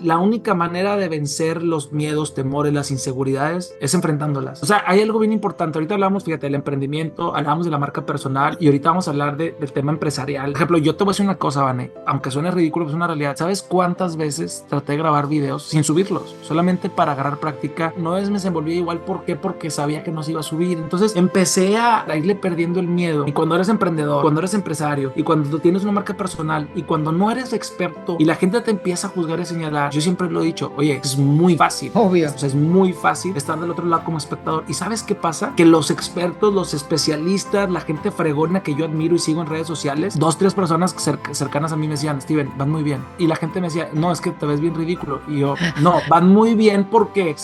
la única manera de vencer los miedos, temores, las inseguridades es enfrentándolas. O sea, hay algo bien importante. Ahorita hablamos, fíjate, del emprendimiento, hablamos de la marca personal y ahorita vamos a hablar del tema empresarial. Por ejemplo, yo te voy a decir una cosa, Vane, aunque suene ridículo, es una realidad. ¿Sabes cuántas veces traté de grabar videos sin subirlos? Solamente para agarrar práctica. No es me desenvolví igual. ¿Por qué? Porque sabía que no se iba a subir. Entonces empecé a irle perdiendo el miedo. Y cuando eres emprendedor, cuando eres empresario y cuando tú tienes una marca personal y cuando no eres experto y la gente te empieza a juzgar y señalar, yo siempre lo he dicho, oye, es muy fácil. Obvio. O sea, es muy fácil estar del otro lado como espectador. ¿Y sabes qué pasa? Que los expertos, los especialistas, la gente fregona que yo admiro y sigo en redes sociales, dos, tres personas cercanas a mí me decían, Steven, van muy bien. Y la gente me decía, no, es que te ves bien ridículo. Y yo, no, van muy bien porque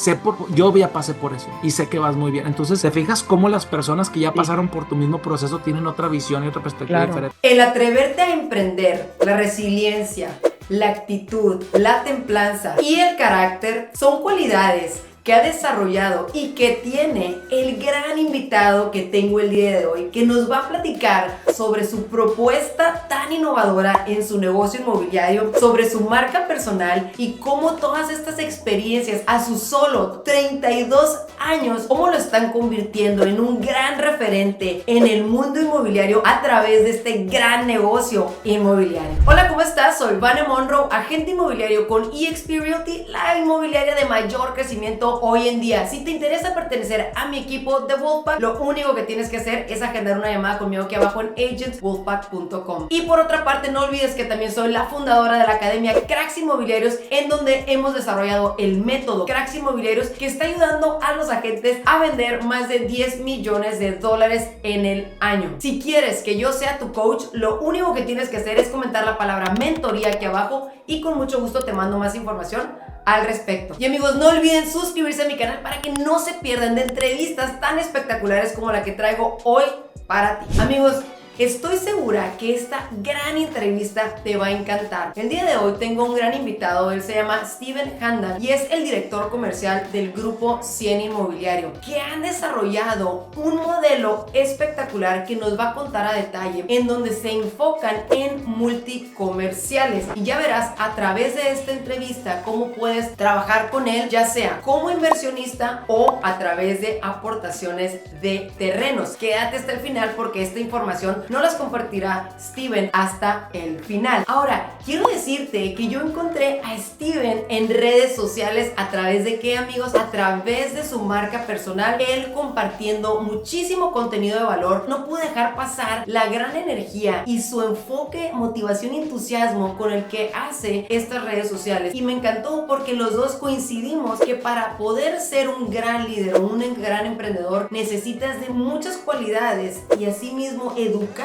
yo ya pasé por eso y sé que vas muy bien. Entonces, ¿te fijas cómo las personas que ya pasaron por tu mismo proceso tienen otra visión y otra perspectiva diferente? El atreverte a emprender, la resiliencia, la actitud, la templanza y el carácter son cualidades que ha desarrollado y que tiene el gran invitado que tengo el día de hoy, que nos va a platicar sobre su propuesta tan innovadora en su negocio inmobiliario, sobre su marca personal y cómo todas estas experiencias a sus solo 32 años, cómo lo están convirtiendo en un gran referente en el mundo inmobiliario a través de este gran negocio inmobiliario. Hola, ¿cómo estás? Soy Vane Monroe, agente inmobiliario con eXp Realty, la inmobiliaria de mayor crecimiento hoy en día. Si te interesa pertenecer a mi equipo de Wolfpack, lo único que tienes que hacer es agendar una llamada conmigo aquí abajo en agentswolfpack.com. Y por otra parte, no olvides que también soy la fundadora de la academia Cracks Inmobiliarios, en donde hemos desarrollado el método Cracks Inmobiliarios, que está ayudando a los agentes a vender más de 10 millones de dólares en el año. Si quieres que yo sea tu coach, lo único que tienes que hacer es comentar la palabra mentoría aquí abajo y con mucho gusto te mando más información al respecto. Y amigos, no olviden suscribirse a mi canal para que no se pierdan de entrevistas tan espectaculares como la que traigo hoy para ti. Amigos, estoy segura que esta gran entrevista te va a encantar. El día de hoy tengo un gran invitado, él se llama Steven Handal y es el director comercial del grupo 100 Inmobiliario, que han desarrollado un modelo espectacular que nos va a contar a detalle, en donde se enfocan en multicomerciales. Y ya verás a través de esta entrevista cómo puedes trabajar con él, ya sea como inversionista o a través de aportaciones de terrenos. Quédate hasta el final porque esta información no las compartirá Steven hasta el final. Ahora, quiero decirte que yo encontré a Steven en redes sociales. ¿A través de qué, amigos? A través de su marca personal, él compartiendo muchísimo contenido de valor. No pude dejar pasar la gran energía y su enfoque, motivación y entusiasmo con el que hace estas redes sociales. Y me encantó porque los dos coincidimos que para poder ser un gran líder o un gran emprendedor necesitas de muchas cualidades y asimismo educarte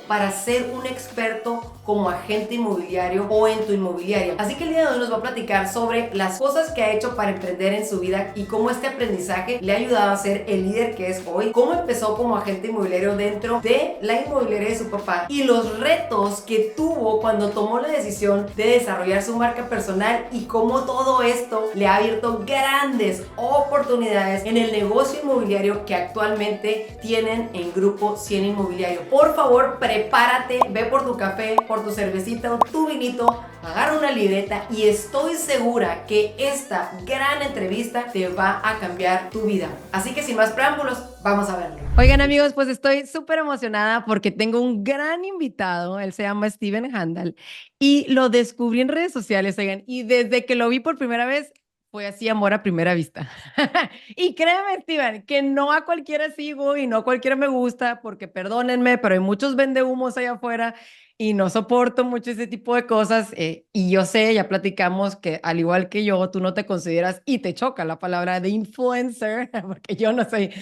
para ser un experto como agente inmobiliario o en tu inmobiliaria. Así que el día de hoy nos va a platicar sobre las cosas que ha hecho para emprender en su vida y cómo este aprendizaje le ha ayudado a ser el líder que es hoy, cómo empezó como agente inmobiliario dentro de la inmobiliaria de su papá y los retos que tuvo cuando tomó la decisión de desarrollar su marca personal y cómo todo esto le ha abierto grandes oportunidades en el negocio inmobiliario que actualmente tienen en Grupo 100 Inmobiliario. Por favor, prepárate, ve por tu café, por tu cervecita o tu vinito, agarra una libreta y estoy segura que esta gran entrevista te va a cambiar tu vida. Así que sin más preámbulos, vamos a verlo. Oigan, amigos, pues estoy súper emocionada porque tengo un gran invitado. Él se llama Steven Handal y lo descubrí en redes sociales, oigan, y desde que lo vi por primera vez fue así amor a primera vista. Y créeme, Steven, que no a cualquiera sigo y no a cualquiera me gusta, porque perdónenme, pero hay muchos vendehumos allá afuera y no soporto mucho ese tipo de cosas. Y yo sé, ya platicamos que al igual que yo, tú no te consideras y te choca la palabra de influencer, porque yo no soy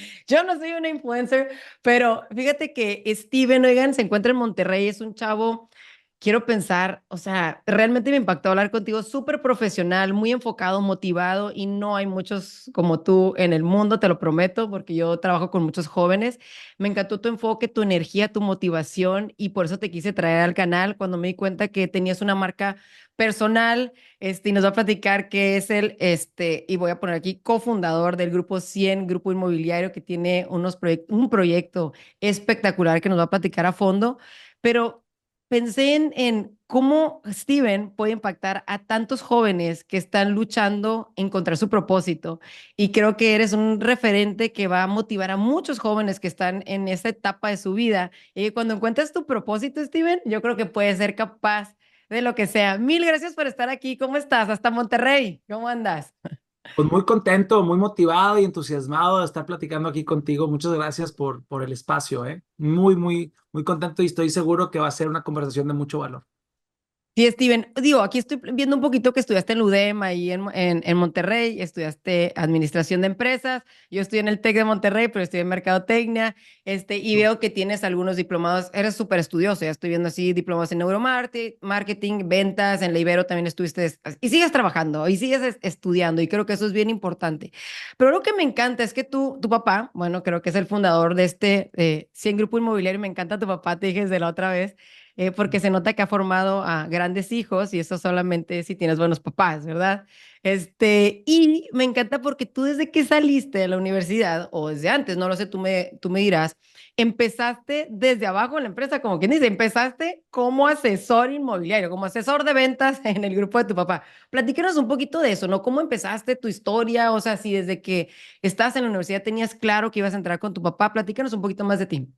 una influencer, pero fíjate que Steven, oigan, se encuentra en Monterrey, es un chavo. Quiero pensar, o sea, realmente me impactó hablar contigo, súper profesional, muy enfocado, motivado y no hay muchos como tú en el mundo, te lo prometo, porque yo trabajo con muchos jóvenes. Me encantó tu enfoque, tu energía, tu motivación y por eso te quise traer al canal cuando me di cuenta que tenías una marca personal, y nos va a platicar que es y voy a poner aquí, cofundador del Grupo 100, Grupo Inmobiliario, que tiene un proyecto espectacular que nos va a platicar a fondo, pero pensé en cómo Steven puede impactar a tantos jóvenes que están luchando en encontrar su propósito. Y creo que eres un referente que va a motivar a muchos jóvenes que están en esa etapa de su vida. Y cuando encuentres tu propósito, Steven, yo creo que puedes ser capaz de lo que sea. Mil gracias por estar aquí. ¿Cómo estás? Hasta Monterrey. ¿Cómo andas? Pues muy contento, muy motivado y entusiasmado de estar platicando aquí contigo. Muchas gracias por el espacio, ¿eh? Muy contento y estoy seguro que va a ser una conversación de mucho valor. Sí, Steven, digo, aquí estoy viendo un poquito que estudiaste en la UDEM, ahí en Monterrey, estudiaste Administración de Empresas, yo estoy en el TEC de Monterrey, pero estoy en Mercadotecnia, y veo que tienes algunos diplomados, eres súper estudioso, ya estoy viendo así diplomados en neuromarketing, ventas, en la Ibero también estuviste, y sigues trabajando, y sigues estudiando, y creo que eso es bien importante. Pero lo que me encanta es que tu papá, bueno, creo que es el fundador de 100 Grupo Inmobiliario, me encanta tu papá, te dije desde la otra vez, porque se nota que ha formado a grandes hijos y eso solamente si tienes buenos papás, ¿verdad? Y me encanta porque tú desde que saliste de la universidad o desde antes, no lo sé, tú me dirás, empezaste desde abajo en la empresa, como quien dice, empezaste como asesor inmobiliario, como asesor de ventas en el grupo de tu papá. Platícanos un poquito de eso, ¿no? ¿Cómo empezaste tu historia? O sea, si desde que estás en la universidad tenías claro que ibas a entrar con tu papá, platícanos un poquito más de ti.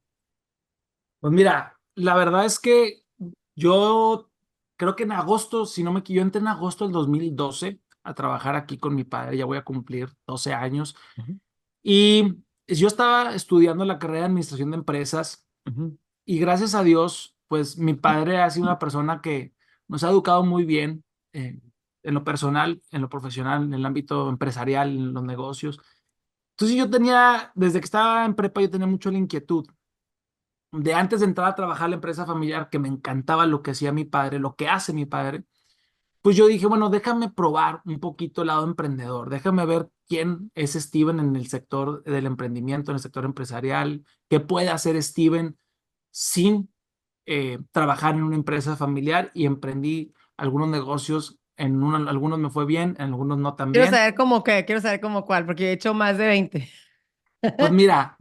Pues mira, la verdad es que yo creo que en agosto, si no me equivoco, yo entré en agosto del 2012 a trabajar aquí con mi padre, ya voy a cumplir 12 años. Ujú, Y yo estaba estudiando la carrera de administración de empresas ujú. y gracias a Dios, pues mi padre ha sido una persona que nos ha educado muy bien en lo personal, en lo profesional, en el ámbito empresarial, en los negocios. Entonces yo tenía, desde que estaba en prepa, yo tenía mucho la inquietud de antes de entrar a trabajar en la empresa familiar, que me encantaba lo que hacía mi padre, lo que hace mi padre, pues yo dije, bueno, déjame probar un poquito el lado emprendedor, déjame ver quién es Steven en el sector del emprendimiento, en el sector empresarial, qué puede hacer Steven sin trabajar en una empresa familiar y emprendí algunos negocios, algunos me fue bien, en algunos no tan bien. Quiero saber cómo cuál, porque he hecho más de 20. Pues mira,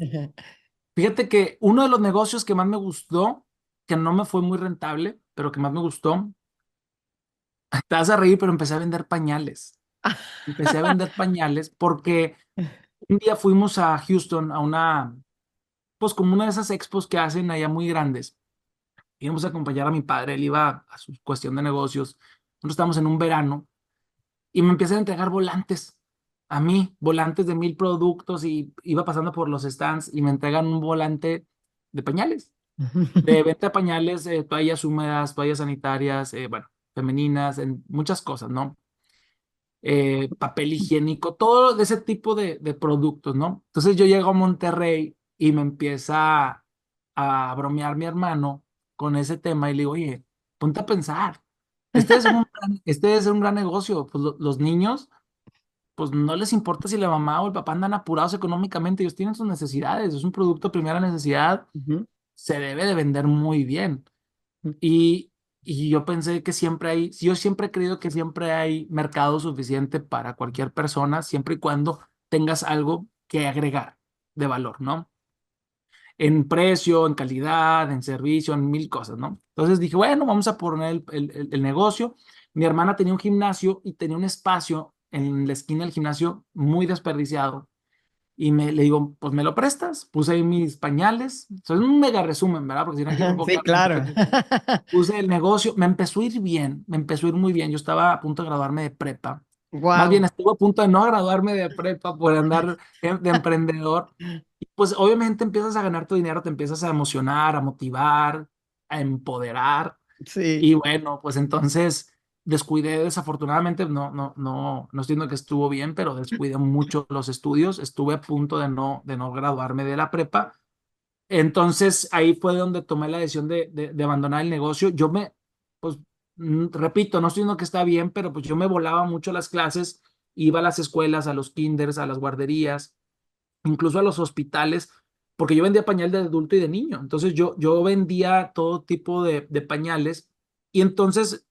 fíjate que uno de los negocios que más me gustó, que no me fue muy rentable, pero que más me gustó, te vas a reír, pero empecé a vender pañales. Empecé a vender pañales porque un día fuimos a Houston a una, pues como una de esas expos que hacen allá muy grandes. Íbamos a acompañar a mi padre, él iba a su cuestión de negocios. Nosotros estábamos en un verano y me empiezan a entregar volantes a mí, volantes de 1,000 productos y iba pasando por los stands y me entregan un volante de pañales, de venta de pañales, toallas húmedas, toallas sanitarias, bueno, femeninas, en muchas cosas, ¿no? Papel higiénico, todo de ese tipo de productos, ¿no? Entonces yo llego a Monterrey y me empieza a bromear mi hermano con ese tema y le digo, oye, ponte a pensar, este debe ser un gran negocio, pues los niños, pues no les importa si la mamá o el papá andan apurados económicamente, ellos tienen sus necesidades, es un producto de primera necesidad, Ujú. se debe de vender muy bien. Y, y yo pensé que siempre hay, yo siempre he creído que siempre hay mercado suficiente para cualquier persona, siempre y cuando tengas algo que agregar de valor, ¿no? En precio, en calidad, en servicio, en mil cosas, ¿no? Entonces dije, bueno, vamos a poner el negocio. Mi hermana tenía un gimnasio y tenía un espacio en la esquina del gimnasio muy desperdiciado y le digo, pues me lo prestas. Puse ahí mis pañales. Eso es un mega resumen, ¿verdad? Porque si no aquí me puedo Sí, quedar mucho claro. tiempo. Puse el negocio, me empezó a ir bien, me empezó a ir muy bien. Yo estaba a punto de graduarme de prepa. Más bien, Wow. estuve a punto de no graduarme de prepa por andar de emprendedor. Y pues obviamente empiezas a ganar tu dinero, te empiezas a emocionar, a motivar, a empoderar. Sí. Y bueno, pues entonces descuidé, desafortunadamente, no estoy diciendo que estuvo bien, pero descuidé mucho los estudios. Estuve a punto de no graduarme de la prepa. Entonces ahí fue donde tomé la decisión de abandonar el negocio. Pues repito, no estoy diciendo que está bien, pero pues yo me volaba mucho las clases, iba a las escuelas, a los kinders, a las guarderías, incluso a los hospitales, porque yo vendía pañal de adulto y de niño. Entonces yo vendía todo tipo de pañales y entonces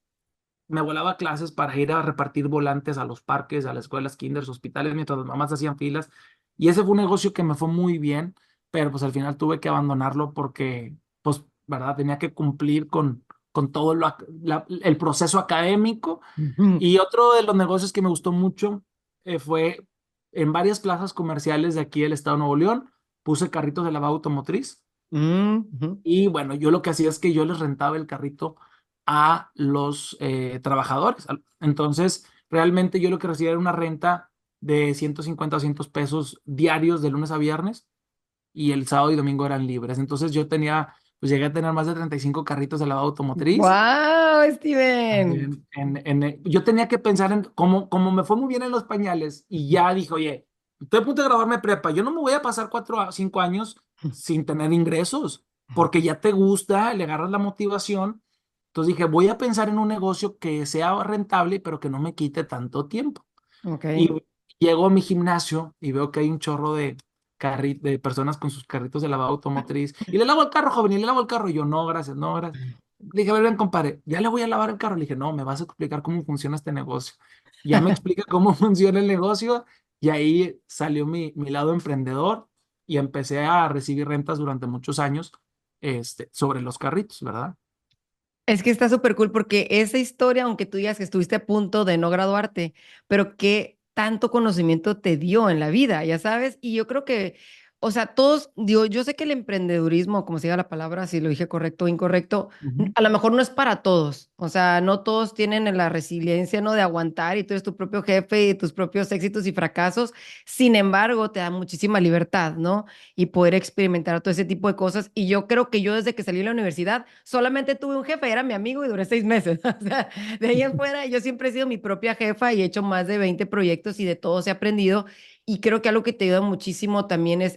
me volaba clases para ir a repartir volantes a los parques, a las escuelas, kinders, hospitales, mientras las mamás hacían filas. Y ese fue un negocio que me fue muy bien, pero pues al final tuve que abandonarlo porque, pues, ¿verdad? Tenía que cumplir con con todo el proceso académico. Ujú. Y otro de los negocios que me gustó mucho fue en varias plazas comerciales de aquí del estado de Nuevo León, puse carritos de lavado automotriz. Ujú. Y bueno, yo lo que hacía es que yo les rentaba el carrito a los trabajadores. Entonces, realmente yo lo que recibía era una renta de 150 o 200 pesos diarios de lunes a viernes y el sábado y domingo eran libres. Entonces yo tenía, pues llegué a tener más de 35 carritos de lavado automotriz. ¡Wow, Steven! Yo tenía que pensar en cómo me fue muy bien en los pañales y ya dije, oye, estoy a punto de graduarme de prepa, yo no me voy a pasar 4 a 5 años sin tener ingresos, porque ya te gusta, le agarras la motivación. Entonces dije, voy a pensar en un negocio que sea rentable, pero que no me quite tanto tiempo. Ok. Y llego a mi gimnasio y veo que hay un chorro de personas con sus carritos de lavado automotriz. Y le lavo el carro, joven, y le lavo el carro. Y yo, no, gracias, no, gracias. Le dije, a ver, ven, compadre, ya le voy a lavar el carro. Le dije, no, me vas a explicar cómo funciona este negocio. Ya me explica cómo funciona el negocio. Y ahí salió mi lado emprendedor y empecé a recibir rentas durante muchos años sobre los carritos, ¿verdad? Es que está súper cool porque esa historia, aunque tú digas que estuviste a punto de no graduarte, pero qué tanto conocimiento te dio en la vida, ya sabes. Y yo creo que, o sea, todos, digo, yo sé que el emprendedurismo, como se diga la palabra, si lo dije correcto o incorrecto, Ujú. a lo mejor no es para todos. O sea, no todos tienen la resiliencia, ¿no? De aguantar y tú eres tu propio jefe y tus propios éxitos y fracasos. Sin embargo, te da muchísima libertad, ¿no? Y poder experimentar todo ese tipo de cosas. Y yo creo que yo desde que salí de la universidad solamente tuve un jefe, era mi amigo y duré 6 meses. O sea, de ahí en fuera yo siempre he sido mi propia jefa y he hecho más de 20 proyectos y de todos he aprendido. Y creo que algo que te ayuda muchísimo también es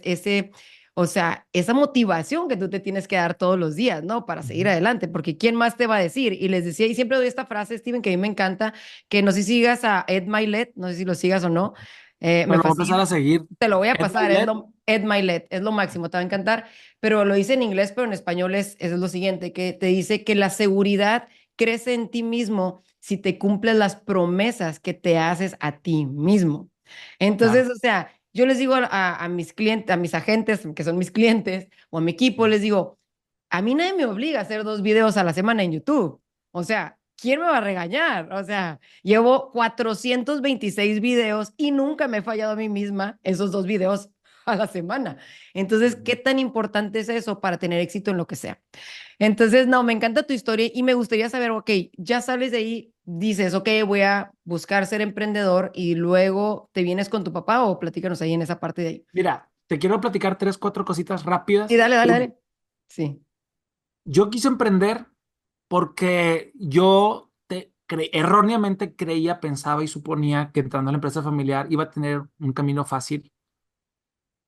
o sea, esa motivación que tú te tienes que dar todos los días, ¿no? Para seguir Ujú. adelante, porque ¿quién más te va a decir? Y les decía, y siempre doy esta frase, Steven, que a mí me encanta, que no sé si sigas a Ed Milet, no sé si lo sigas o no, me Bueno, voy a empezar fascina, a seguir te lo voy a Ed pasar, Milet. Ed Milet, es lo máximo, te va a encantar, pero lo dice en inglés, pero en español es lo siguiente, que te dice que la seguridad crece en ti mismo si te cumples las promesas que te haces a ti mismo. Claro. Entonces, o sea, yo les digo a mis clientes, a mis agentes, que son mis clientes, o a mi equipo, les digo, a mí nadie me obliga a hacer 2 videos a la semana en YouTube. O sea, ¿quién me va a regañar? O sea, llevo 426 videos y nunca me he fallado a mí misma esos 2 videos a la semana. Entonces, ¿qué tan importante es eso para tener éxito en lo que sea? Entonces, no, me encanta tu historia y me gustaría saber, ok, ya sales de ahí, dices, ok, voy a buscar ser emprendedor y luego te vienes con tu papá o platícanos ahí en esa parte de ahí. Mira, te quiero platicar 3, 4 cositas Sí, rápidas. dale, dale, dale. Sí. Yo quise emprender porque erróneamente creía, pensaba y suponía que entrando a la empresa familiar iba a tener un camino fácil.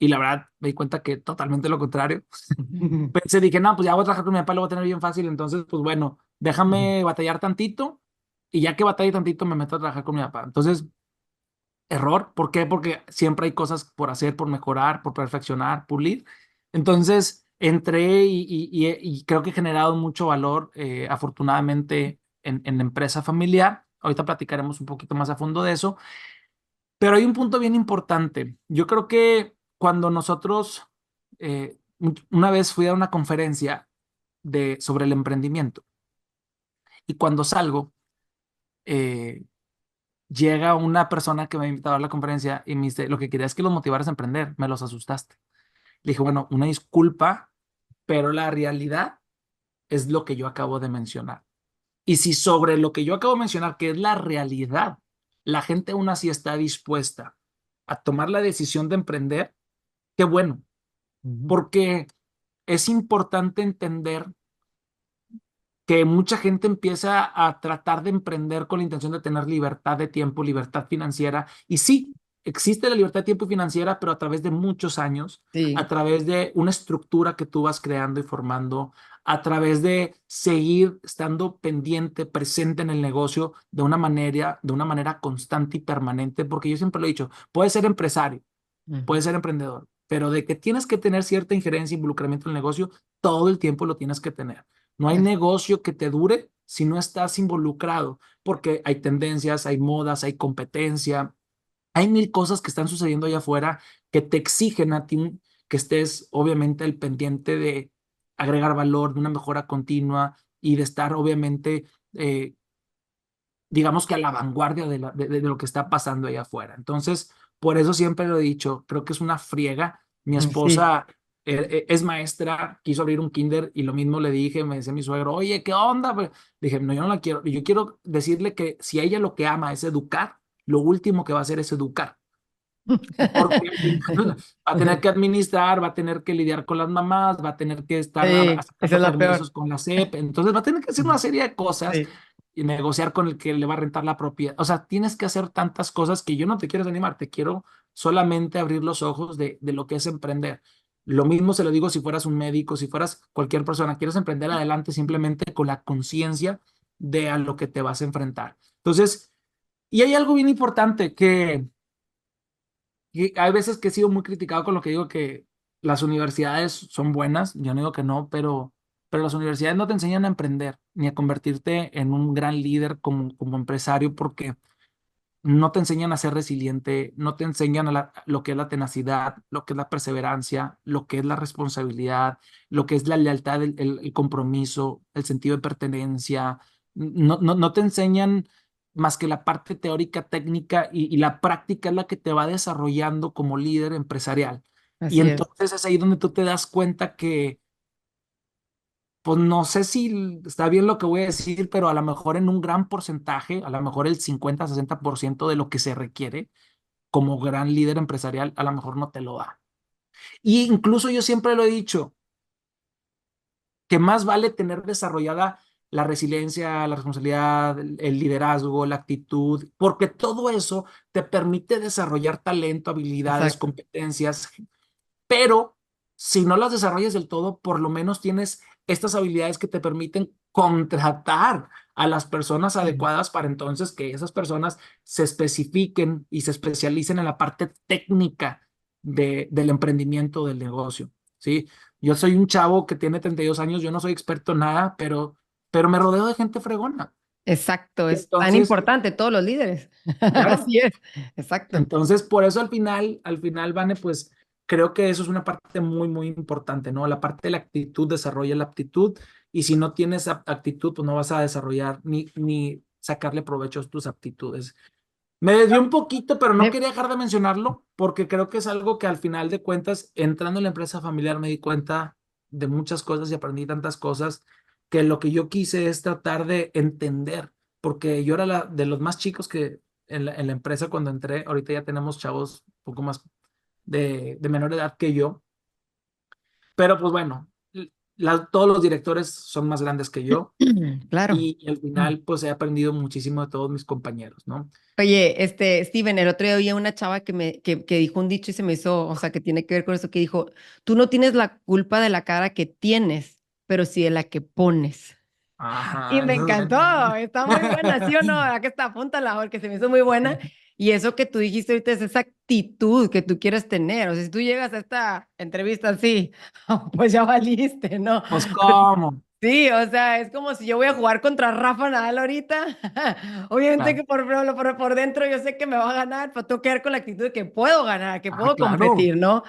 Y la verdad me di cuenta que totalmente lo contrario. Pensé, dije, no, pues ya voy a trabajar con mi papá, lo voy a tener bien fácil. Entonces, pues bueno, déjame batallar tantito. Y ya que batalle tantito, me meto a trabajar con mi papá. Entonces, error. ¿Por qué? Porque siempre hay cosas por hacer, por mejorar, por perfeccionar, pulir. Entonces, entré y creo que he generado mucho valor, afortunadamente, en la empresa familiar. Ahorita platicaremos un poquito más a fondo de eso. Pero hay un punto bien importante. Yo creo que cuando nosotros, una vez fui a una conferencia sobre el emprendimiento y cuando salgo, eh, llega una persona que me ha invitado a la conferencia y me dice, lo que quería es que los motivaras a emprender, me los asustaste. Le dije, bueno, una disculpa, pero la realidad es lo que yo acabo de mencionar. Y si sobre lo que yo acabo de mencionar, que es la realidad, la gente aún así está dispuesta a tomar la decisión de emprender, qué bueno, Ujú. porque es importante entender que mucha gente empieza a tratar de emprender con la intención de tener libertad de tiempo, libertad financiera. Y sí, existe la libertad de tiempo y financiera, pero a través de muchos años, a Sí. través de una estructura que tú vas creando y formando, a través de seguir estando pendiente, presente en el negocio de una manera constante y permanente, porque yo siempre lo he dicho, puedes ser empresario, Ujú. puedes ser emprendedor, pero de que tienes que tener cierta injerencia e involucramiento en el negocio, todo el tiempo lo tienes que tener. No hay Es- negocio que te dure si no estás involucrado, porque hay tendencias, hay modas, hay competencia, hay mil cosas que están sucediendo allá afuera que te exigen a ti que estés obviamente al pendiente de agregar valor, de una mejora continua y de estar obviamente, digamos que a la vanguardia de lo que está pasando allá afuera. Entonces, por eso siempre lo he dicho, creo que es una friega. Mi Sí. esposa es maestra, quiso abrir un kinder y lo mismo le dije, me decía mi suegro, oye, ¿qué onda? Pues, dije, no, yo no la quiero. Yo quiero decirle que si a ella lo que ama es educar, lo último que va a hacer es educar. Porque al final va a tener que administrar, va a tener que lidiar con las mamás, va a tener que estar Sí, esa sacando es la peor. permisos con la SEP, entonces va a tener que hacer una serie de cosas Sí, y negociar con el que le va a rentar la propiedad. O sea, tienes que hacer tantas cosas que yo no te quiero desanimar, te quiero solamente abrir los ojos de lo que es emprender. Lo mismo se lo digo si fueras un médico, si fueras cualquier persona, quieres emprender adelante simplemente con la conciencia de a lo que te vas a enfrentar. Entonces, y hay algo bien importante que y hay veces que he sido muy criticado con lo que digo que las universidades son buenas, yo no digo que no, pero las universidades no te enseñan a emprender ni a convertirte en un gran líder como empresario porque no te enseñan a ser resiliente, no te enseñan lo que es la tenacidad, lo que es la perseverancia, lo que es la responsabilidad, lo que es la lealtad, el compromiso, el sentido de pertenencia. No te enseñan más que la parte teórica, técnica y la práctica es la que te va desarrollando como líder empresarial. Y así es. entonces es ahí donde tú te das cuenta que pues no sé si está bien lo que voy a decir, pero a lo mejor en un gran porcentaje, a lo mejor el 50-60% de lo que se requiere como gran líder empresarial, a lo mejor no te lo da. Y incluso yo siempre lo he dicho, que más vale tener desarrollada la resiliencia, la responsabilidad, el liderazgo, la actitud, porque todo eso te permite desarrollar talento, habilidades, Exacto. competencias, pero si no las desarrollas del todo, por lo menos tienes estas habilidades que te permiten contratar a las personas Sí. adecuadas para entonces que esas personas se especifiquen y se especialicen en la parte técnica del emprendimiento del negocio, ¿sí? Yo soy un chavo que tiene 32 años, yo no soy experto en nada, pero me rodeo de gente fregona. Exacto, Y es tan entonces, importante todos los líderes. claro, Así es, exacto. entonces, por eso al final, Vane, pues creo que eso es una parte muy, muy importante, ¿no? La parte de la actitud desarrolla la aptitud y si no tienes actitud, pues no vas a desarrollar ni sacarle provecho a tus aptitudes. Me desvió un poquito, pero no De- quería dejar de mencionarlo porque creo que es algo que al final de cuentas, entrando en la empresa familiar, me di cuenta de muchas cosas y aprendí tantas cosas que lo que yo quise es tratar de entender, porque yo era de los más chicos que en la empresa cuando entré, ahorita ya tenemos chavos un poco más de menor edad que yo, pero pues bueno, todos los directores son más grandes que yo Claro. y al final pues he aprendido muchísimo de todos mis compañeros, ¿no? Oye, Steven, el otro día oí a una chava que dijo un dicho y se me hizo, o sea, que tiene que ver con eso, que dijo, tú no tienes la culpa de la cara que tienes, pero sí de la que pones. Y Ajá, me eso es encantó, bueno. está muy buena, ¿sí o no? Aquí está, apúntala, porque se me hizo muy buena. Y eso que tú dijiste ahorita es esa actitud que tú quieres tener. O sea, si tú llegas a esta entrevista así, pues ya valiste, ¿no? Pues cómo, Sí, o sea, es como si yo voy a jugar contra Rafa Nadal ahorita. Obviamente claro, que por dentro yo sé que me va a ganar, pero tengo que dar con la actitud de que puedo ganar, que puedo claro. competir, ¿no?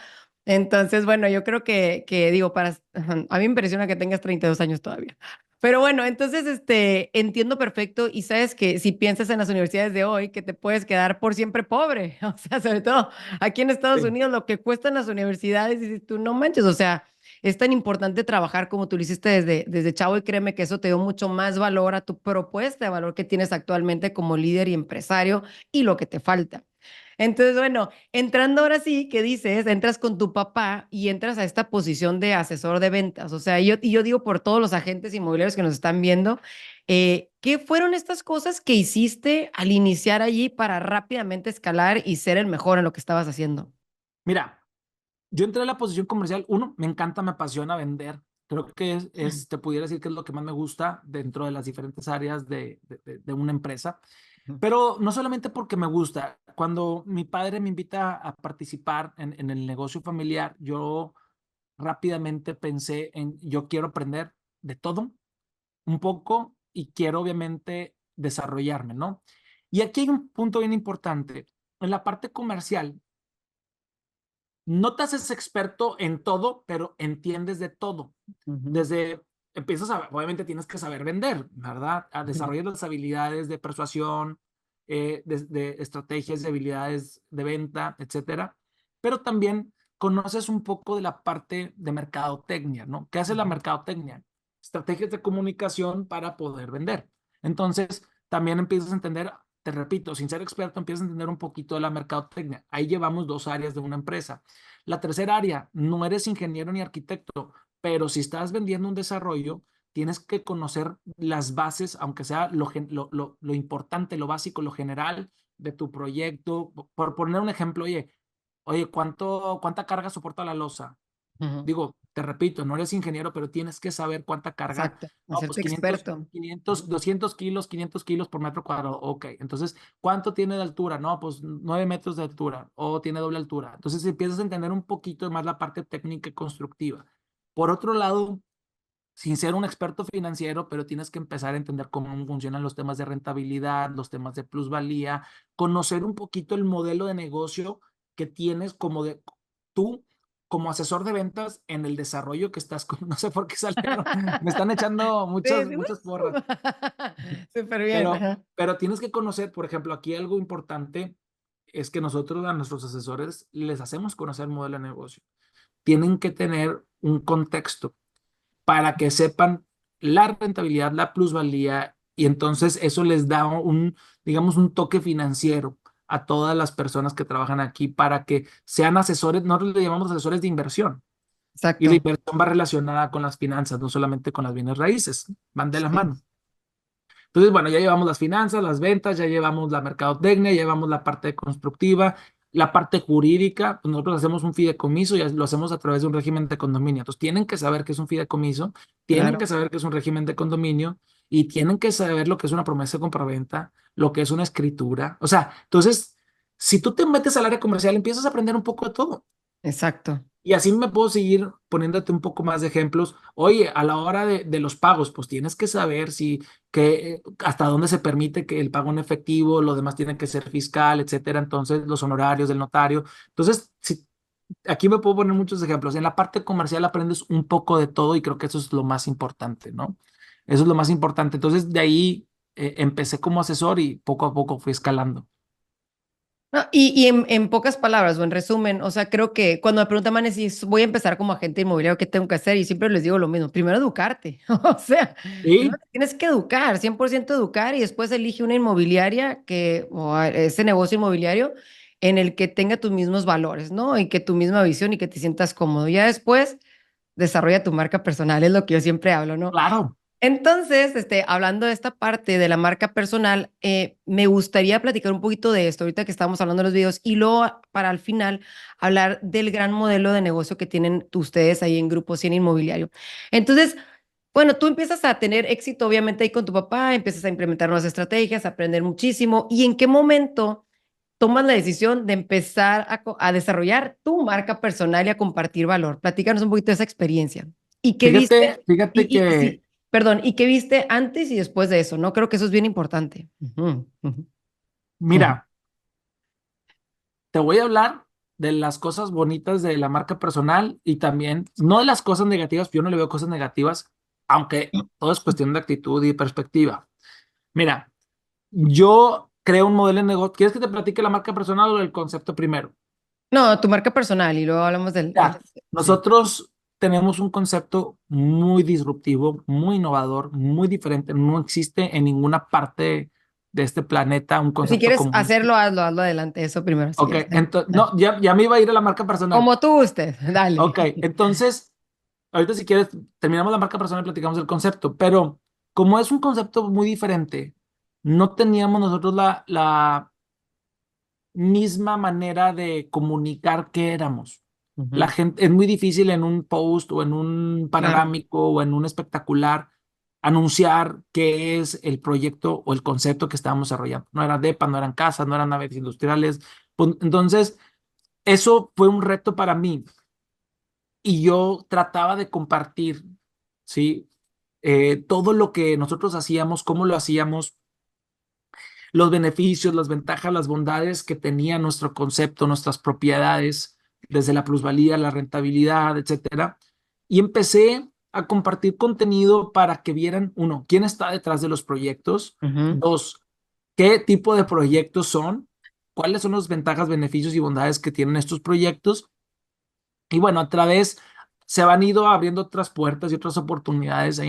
Entonces, bueno, yo creo que digo, a mí me impresiona que tengas 32 años todavía. Pero bueno, entonces, entiendo perfecto y sabes que si piensas en las universidades de hoy, que te puedes quedar por siempre pobre, o sea, sobre todo aquí en Estados Sí. Unidos, lo que cuestan las universidades, y dices tú no manches, o sea, es tan importante trabajar como tú lo hiciste desde chavo y créeme que eso te dio mucho más valor a tu propuesta de valor que tienes actualmente como líder y empresario y lo que te falta. Entonces, bueno, entrando ahora sí, ¿qué dices? Entras con tu papá y entras a esta posición de asesor de ventas. O sea, yo digo por todos los agentes inmobiliarios que nos están viendo, ¿qué fueron estas cosas que hiciste al iniciar allí para rápidamente escalar y ser el mejor en lo que estabas haciendo? Mira, yo entré a la posición comercial, uno, me encanta, me apasiona vender. Creo que te pudiera decir que es lo que más me gusta dentro de las diferentes áreas de una empresa. Pero no solamente porque me gusta. Cuando mi padre me invita a participar en el negocio familiar, yo rápidamente pensé en, yo quiero aprender de todo, un poco, y quiero obviamente desarrollarme, ¿no? Y aquí hay un punto bien importante. En la parte comercial, no te haces experto en todo, pero entiendes de todo. Ujú. Desde obviamente tienes que saber vender, ¿verdad? A Ujú. desarrollar las habilidades de persuasión, de estrategias de habilidades de venta, etcétera. Pero también conoces un poco de la parte de mercadotecnia, ¿no? ¿Qué hace la mercadotecnia? Estrategias de comunicación para poder vender. Entonces, también empiezas a entender, te repito, sin ser experto, empiezas a entender un poquito de la mercadotecnia. Ahí llevamos 2 áreas de una empresa. La tercera área, no eres ingeniero ni arquitecto, pero si estás vendiendo un desarrollo, tienes que conocer las bases, aunque sea lo importante, lo básico, lo general de tu proyecto. Por poner un ejemplo, oye, ¿cuánta carga soporta la losa? Ujú. Digo, te repito, no eres ingeniero, pero tienes que saber cuánta carga. Exacto, No, pues hacerte 500, experto. 500, 200 kilos, 500 kilos por metro cuadrado. Ok, entonces, ¿cuánto tiene de altura? No, pues 9 metros de altura o tiene doble altura. Entonces, empiezas a entender un poquito más la parte técnica y constructiva. Por otro lado, sin ser un experto financiero, pero tienes que empezar a entender cómo funcionan los temas de rentabilidad, los temas de plusvalía, conocer un poquito el modelo de negocio que tienes tú como asesor de ventas en el desarrollo que estás con, no sé por qué salieron, me están echando Sí, muchas, sí, muchas porras, súper bien, pero, ajá. pero tienes que conocer, por ejemplo, aquí algo importante es que nosotros a nuestros asesores les hacemos conocer el modelo de negocio. Tienen que tener un contexto para que sepan la rentabilidad, la plusvalía, y entonces eso les da digamos, un toque financiero a todas las personas que trabajan aquí para que sean asesores, nosotros le llamamos asesores de inversión, y la Exacto. inversión va relacionada con las finanzas, no solamente con las bienes raíces, van de la Sí, mano. Entonces, bueno, ya llevamos las finanzas, las ventas, ya llevamos la mercadotecnia, ya llevamos la parte constructiva, la parte jurídica. Pues nosotros hacemos un fideicomiso y lo hacemos a través de un régimen de condominio. Entonces, tienen que saber qué es un fideicomiso, tienen que claro. saber qué es un régimen de condominio y tienen que saber lo que es una promesa de compraventa, lo que es una escritura. O sea, entonces, si tú te metes al área comercial, empiezas a aprender un poco de todo. Exacto. Y así me puedo seguir poniéndote un poco más de ejemplos. Oye, a la hora de los pagos, pues tienes que saber hasta dónde se permite que el pago en efectivo, lo demás tiene que ser fiscal, etcétera. Entonces, los honorarios del notario. Entonces, aquí me puedo poner muchos ejemplos. En la parte comercial aprendes un poco de todo y creo que eso es lo más importante, ¿no? Eso es lo más importante. Entonces, de ahí empecé como asesor y poco a poco fui escalando. No, y en pocas palabras o en resumen, o sea, creo que cuando me preguntan, si voy a empezar como agente inmobiliario, ¿qué tengo que hacer? Y siempre les digo lo mismo, primero educarte, o sea, primero Sí, te tienes que educar, 100% educar y después elige una inmobiliaria ese negocio inmobiliario en el que tenga tus mismos valores, ¿no? Y que tu misma visión y que te sientas cómodo. Ya después desarrolla tu marca personal, es lo que yo siempre hablo, ¿no? claro. Entonces, hablando de esta parte de la marca personal, me gustaría platicar un poquito de esto, ahorita que estamos hablando de los videos, y luego para al final hablar del gran modelo de negocio que tienen ustedes ahí en Grupo 100 Inmobiliario. Entonces, bueno, tú empiezas a tener éxito, obviamente, ahí con tu papá, empiezas a implementar nuevas estrategias, a aprender muchísimo. ¿Y en qué momento tomas la decisión de empezar a desarrollar tu marca personal y a compartir valor? Platícanos un poquito de esa experiencia. ¿Y qué Fíjate, viste? fíjate que, Sí, perdón, ¿y qué viste antes y después de eso? No creo que eso es bien importante. Ujú, ujú, ujú. mira, te voy a hablar de las cosas bonitas de la marca personal y también, no de las cosas negativas, yo no le veo cosas negativas, aunque todo es cuestión de actitud y perspectiva. Mira, yo creo un modelo de negocio. ¿Quieres que te platique la marca personal o el concepto primero? No, tu marca personal y luego hablamos Ya, sí. nosotros tenemos un concepto muy disruptivo, muy innovador, muy diferente. No existe en ninguna parte de este planeta un Si concepto quieres como este. hacerlo, hazlo adelante, eso primero, si Ok, quieres. Dale, entonces, dale. no, ya me iba a ir a la marca personal. Como tú usted, dale. Ok, entonces, ahorita si quieres, terminamos la marca personal y platicamos el concepto, pero como es un concepto muy diferente, no teníamos nosotros la misma manera de comunicar qué éramos. La Ujú, gente, es muy difícil en un post o en un claro. panorámico o en un espectacular anunciar qué es el proyecto o el concepto que estábamos desarrollando. No era DEPA, no eran casas, no eran naves industriales. Pues, entonces, eso fue un reto para mí y yo trataba de compartir, ¿sí? Todo lo que nosotros hacíamos, cómo lo hacíamos, los beneficios, las ventajas, las bondades que tenía nuestro concepto, nuestras propiedades, desde la plusvalía, la rentabilidad, etcétera. Y empecé a compartir contenido para que vieran, uno, quién está detrás de los proyectos, Ujú. dos, qué tipo de proyectos son, cuáles son las ventajas, beneficios y bondades que tienen estos proyectos. Y bueno, a través se van ido abriendo otras puertas y otras oportunidades,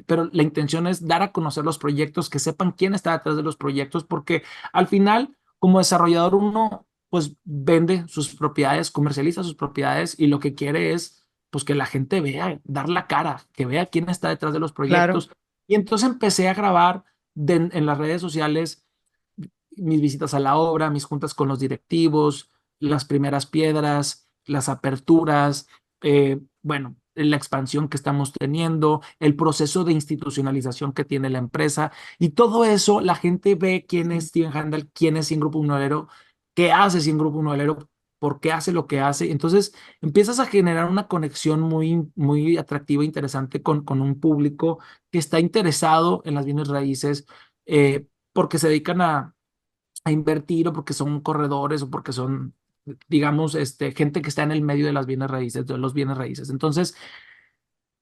pero la intención es dar a conocer los proyectos, que sepan quién está detrás de los proyectos, porque al final, como desarrollador, uno pues vende sus propiedades, comercializa sus propiedades y lo que quiere es pues que la gente vea, dar la cara, que vea quién está detrás de los Claro, proyectos. Y entonces empecé a grabar en las redes sociales mis visitas a la obra, mis juntas con los directivos, las primeras piedras, las aperturas, bueno, la expansión que estamos teniendo, el proceso de institucionalización que tiene la empresa y todo eso, la gente ve quién es Steven Handel, quién es Cien Grupo Unolero, qué hace Cien Grupo Unolero, por qué hace lo que hace. Entonces empiezas a generar una conexión muy, muy atractiva e interesante con un público que está interesado en las bienes raíces, porque se dedican a invertir o porque son corredores o porque son, digamos, gente que está en el medio de las bienes raíces, de los bienes raíces. Entonces,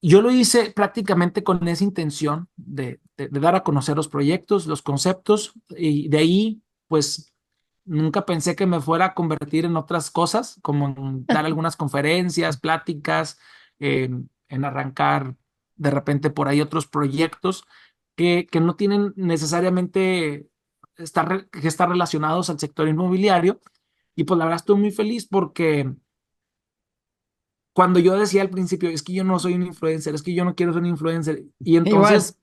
yo lo hice prácticamente con esa intención de dar a conocer los proyectos, los conceptos, y de ahí, pues, nunca pensé que me fuera a convertir en otras cosas, como en dar algunas conferencias, pláticas, en arrancar de repente por ahí otros proyectos que no tienen necesariamente que estar relacionados al sector inmobiliario. Y pues la verdad estoy muy feliz porque cuando yo decía al principio, es que yo no soy un influencer, es que yo no quiero ser un influencer, y igual. entonces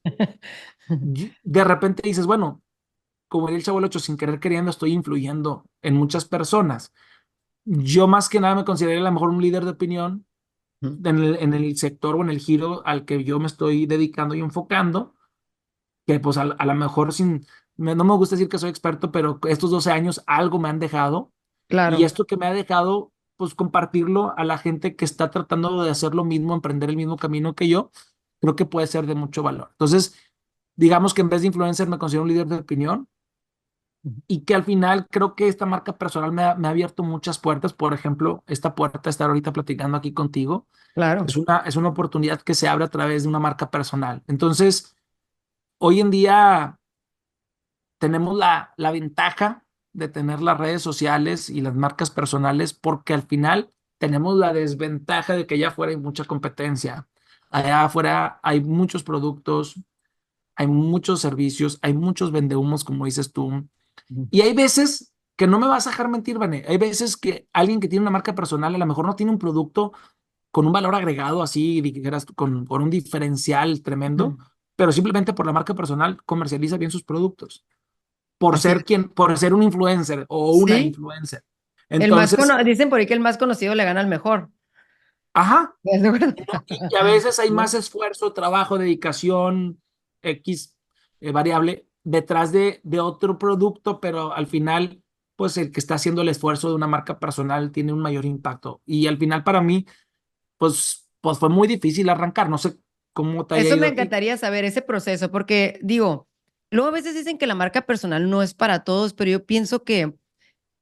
de repente dices, bueno, como diría el Chavo del Ocho, sin querer queriendo estoy influyendo en muchas personas. Yo más que nada me considero a lo mejor un líder de opinión Ujú. en el sector o en el giro al que yo me estoy dedicando y enfocando, que pues a lo mejor no me gusta decir que soy experto, pero estos 12 años algo me han dejado, y Claro. esto que me ha dejado, pues compartirlo a la gente que está tratando de hacer lo mismo, emprender el mismo camino que yo, creo que puede ser de mucho valor. Entonces, digamos que en vez de influencer me considero un líder de opinión y que al final creo que esta marca personal me ha abierto muchas puertas. Por ejemplo, esta puerta de estar ahorita platicando aquí contigo Claro. es una oportunidad que se abre a través de una marca personal. Entonces, hoy en día tenemos la ventaja de tener las redes sociales y las marcas personales porque al final tenemos la desventaja de que allá afuera hay mucha competencia. Allá afuera hay muchos productos, hay muchos servicios, hay muchos vendehumos, como dices tú. Ujú. Y hay veces que no me vas a dejar mentir, Vané. Hay veces que alguien que tiene una marca personal a lo mejor no tiene un producto con un valor agregado así, dijeras, con un diferencial tremendo, Ujú. pero simplemente por la marca personal comercializa bien sus productos Así es. por ser un influencer o una Sí, influencer. Entonces, dicen por ahí que el más conocido le gana al mejor. ajá, ¿Estás de acuerdo? y a veces hay ¿No? más esfuerzo, trabajo, dedicación, X variable detrás de otro producto, pero al final, pues el que está haciendo el esfuerzo de una marca personal tiene un mayor impacto. Y al final para mí, pues fue muy difícil arrancar. No sé cómo te haya Eso ido me a ti. encantaría saber, ese proceso, porque digo, luego a veces dicen que la marca personal no es para todos, pero yo pienso que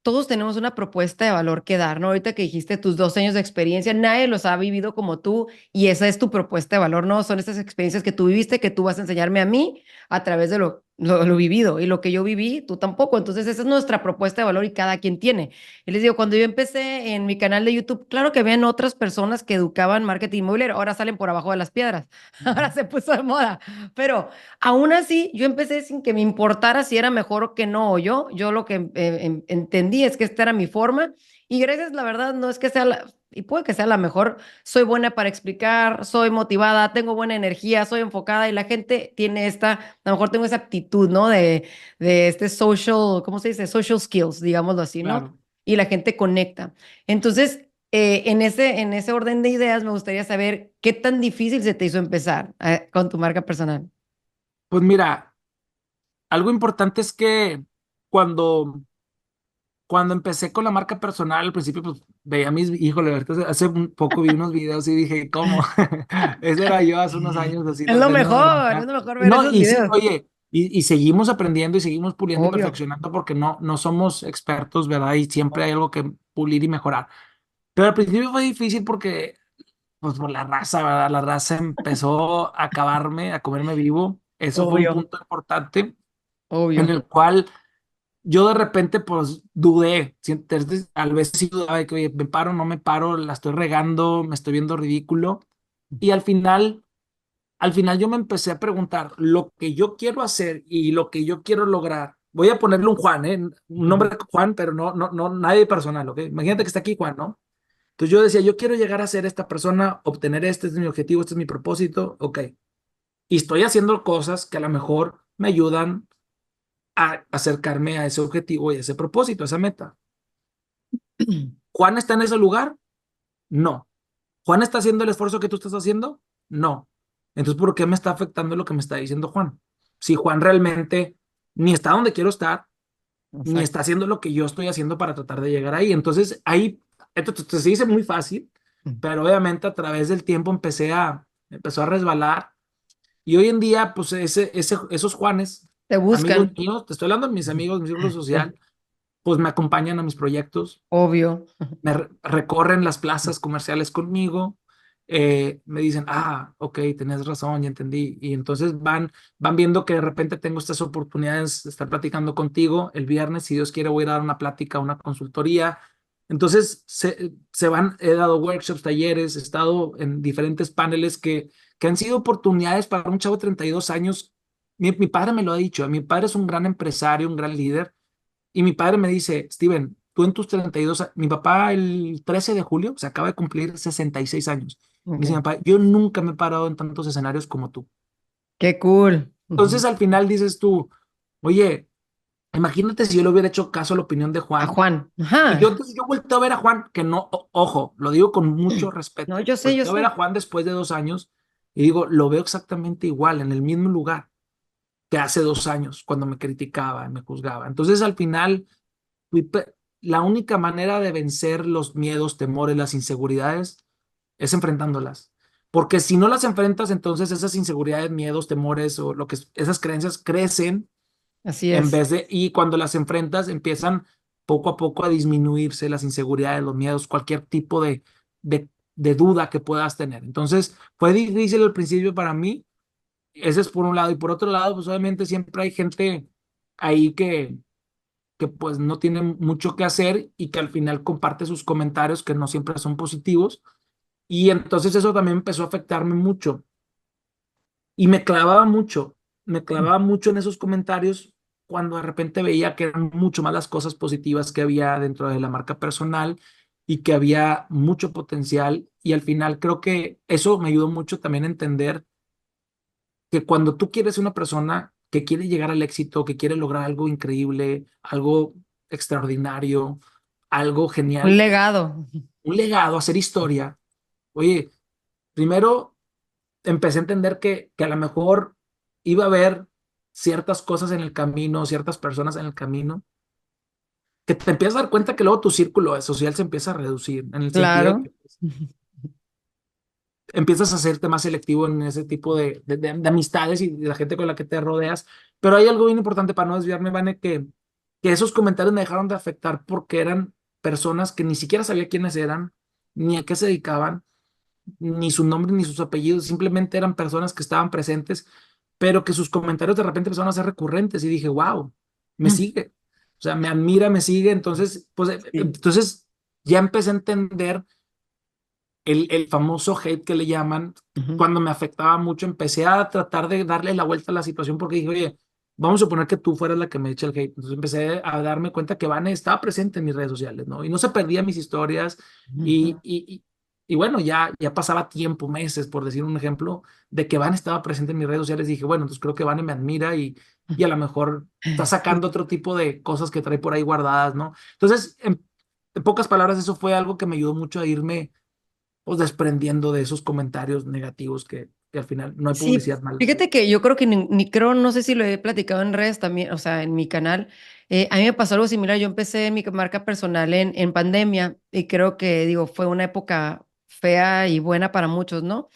todos tenemos una propuesta de valor que dar, ¿no? Ahorita que dijiste tus 2 años de experiencia, nadie los ha vivido como tú y esa es tu propuesta de valor, ¿no? Son esas experiencias que tú viviste, que tú vas a enseñarme a mí a través de lo vivido y lo que yo viví, tú tampoco. Entonces, esa es nuestra propuesta de valor y cada quien tiene. Y les digo, cuando yo empecé en mi canal de YouTube, claro que habían otras personas que educaban marketing inmobiliario, ahora salen por abajo de las piedras, ahora se puso de moda, pero aún así, yo empecé sin que me importara si era mejor o que no, o yo lo que entendí es que esta era mi forma y gracias, la verdad, no es que sea y puede que sea la mejor, soy buena para explicar, soy motivada, tengo buena energía, soy enfocada y la gente tiene a lo mejor tengo esa aptitud, ¿no? De este social, ¿cómo se dice? Social skills, digámoslo así, ¿no? Claro. Y la gente conecta. Entonces, en ese orden de ideas, me gustaría saber qué tan difícil se te hizo empezar con tu marca personal. Pues mira, algo importante es que cuando Cuando empecé con la marca personal, al principio, pues veía a mis hijos, ahorita hace un poco vi unos videos y dije, ¿cómo? Ese era yo hace unos años así tratando de Es arrancar. lo mejor Y ver no, esos y sí, videos. oye, y seguimos aprendiendo y seguimos puliendo y Obvio. perfeccionando porque no somos expertos, ¿verdad? Y siempre hay algo que pulir y mejorar. Pero al principio fue difícil porque pues por la raza, ¿verdad? La raza empezó a acabarme, a comerme vivo. Eso fue un Obvio, punto importante en obvio. el cual yo de repente pues dudé. Entonces, a veces sí dudaba de que, oye, me paro, no me paro, la estoy regando, me estoy viendo ridículo. Y al final yo me empecé a preguntar lo que yo quiero hacer y lo que yo quiero lograr. Voy a ponerle un Juan, ¿eh? Un nombre Juan, pero no, nadie personal, ¿ok? Imagínate que está aquí Juan, ¿no? Entonces yo decía, yo quiero llegar a ser esta persona, obtener este es mi objetivo, este es mi propósito, ok. Y estoy haciendo cosas que a lo mejor me ayudan a acercarme a ese objetivo y a ese propósito, a esa meta. ¿Juan está en ese lugar? No. ¿Juan está haciendo el esfuerzo que tú estás haciendo? No. Entonces, ¿por qué me está afectando lo que me está diciendo Juan? Si Juan realmente ni está donde quiero estar, ni Exacto. está haciendo lo que yo estoy haciendo para tratar de llegar ahí. Entonces, ahí, entonces, se dice muy fácil, pero obviamente a través del tiempo empezó a resbalar. Y hoy en día, pues esos Juanes, Te amigos buscan. míos, te estoy hablando de mis amigos, mi círculo social, pues me acompañan a mis proyectos, Obvio. recorren las plazas comerciales conmigo, me dicen, ok, tenés razón, ya entendí. Y entonces van viendo que de repente tengo estas oportunidades de estar platicando contigo. El viernes, si Dios quiere, voy a ir a dar una plática, una consultoría. Entonces he dado workshops, talleres, he estado en diferentes paneles que han sido oportunidades para un chavo de 32 años. Mi padre me lo ha dicho, mi padre es un gran empresario, un gran líder y mi padre me dice, Steven, tú en tus 32, mi papá el 13 de julio se acaba de cumplir 66 años. Me dice, Ok. mi papá, yo nunca me he parado en tantos escenarios como tú. Qué cool. Entonces al final dices tú, oye, imagínate si yo le hubiera hecho caso a la opinión de A Juan. Juan. Y yo Ajá. entonces yo vuelto a ver a Juan, que no, ojo, lo digo con mucho No, respeto, yo sé, yo vuelto a ver a sé. Juan después de 2 años y digo, lo veo exactamente igual, en el mismo lugar que hace 2 años, cuando me criticaba, me juzgaba. Entonces al final y la única manera de vencer los miedos, temores, las inseguridades es enfrentándolas. Porque si no las enfrentas, entonces esas inseguridades, miedos, temores o esas creencias crecen Así es. y cuando las enfrentas empiezan poco a poco a disminuirse las inseguridades, los miedos, cualquier tipo de, de duda que puedas tener. Entonces fue difícil al principio para mí, ese es por un lado. Y por otro lado, pues obviamente siempre hay gente ahí que pues no tiene mucho que hacer y que al final comparte sus comentarios que no siempre son positivos. Y entonces eso también empezó a afectarme mucho y me clavaba mucho en esos comentarios cuando de repente veía que eran mucho más las cosas positivas que había dentro de la marca personal y que había mucho potencial. Y al final creo que eso me ayudó mucho también a entender que cuando tú quieres una persona que quiere llegar al éxito, que quiere lograr algo increíble, algo extraordinario, algo Un genial, legado. un legado, hacer historia, oye, primero empecé a entender que a lo mejor iba a haber ciertas cosas en el camino, ciertas personas en el camino, que te empiezas a dar cuenta que luego tu círculo social se empieza a reducir, en el sentido de Claro. que empiezas a hacerte más selectivo en ese tipo de amistades y de la gente con la que te rodeas. Pero hay algo bien importante para no desviarme, Vane, que esos comentarios me dejaron de afectar porque eran personas que ni siquiera sabía quiénes eran, ni a qué se dedicaban, ni su nombre, ni sus apellidos, simplemente eran personas que estaban presentes, pero que sus comentarios de repente empezaron a ser recurrentes y dije, wow, me sigue. O sea, me admira, me sigue. Entonces, pues, Sí. entonces ya empecé a entender el famoso hate que le llaman, Ujú. cuando me afectaba mucho, empecé a tratar de darle la vuelta a la situación porque dije, oye, vamos a suponer que tú fueras la que me eche el hate. Entonces empecé a darme cuenta que Vane estaba presente en mis redes sociales, ¿no? Y no se perdía mis historias Ujú. y bueno, ya pasaba tiempo, meses, por decir un ejemplo, de que Vane estaba presente en mis redes sociales. Dije, bueno, entonces creo que Vane me admira y a lo mejor está Sí. sacando otro tipo de cosas que trae por ahí guardadas, ¿no? Entonces, en pocas palabras, eso fue algo que me ayudó mucho a irme pues desprendiendo de esos comentarios negativos que al final no hay Sí, publicidad mala. fíjate que yo creo que creo, no sé si lo he platicado en redes también, o sea, en mi canal. A mí me pasó algo similar. Yo empecé mi marca personal en pandemia y creo que, digo, fue una época fea y buena para muchos, ¿no?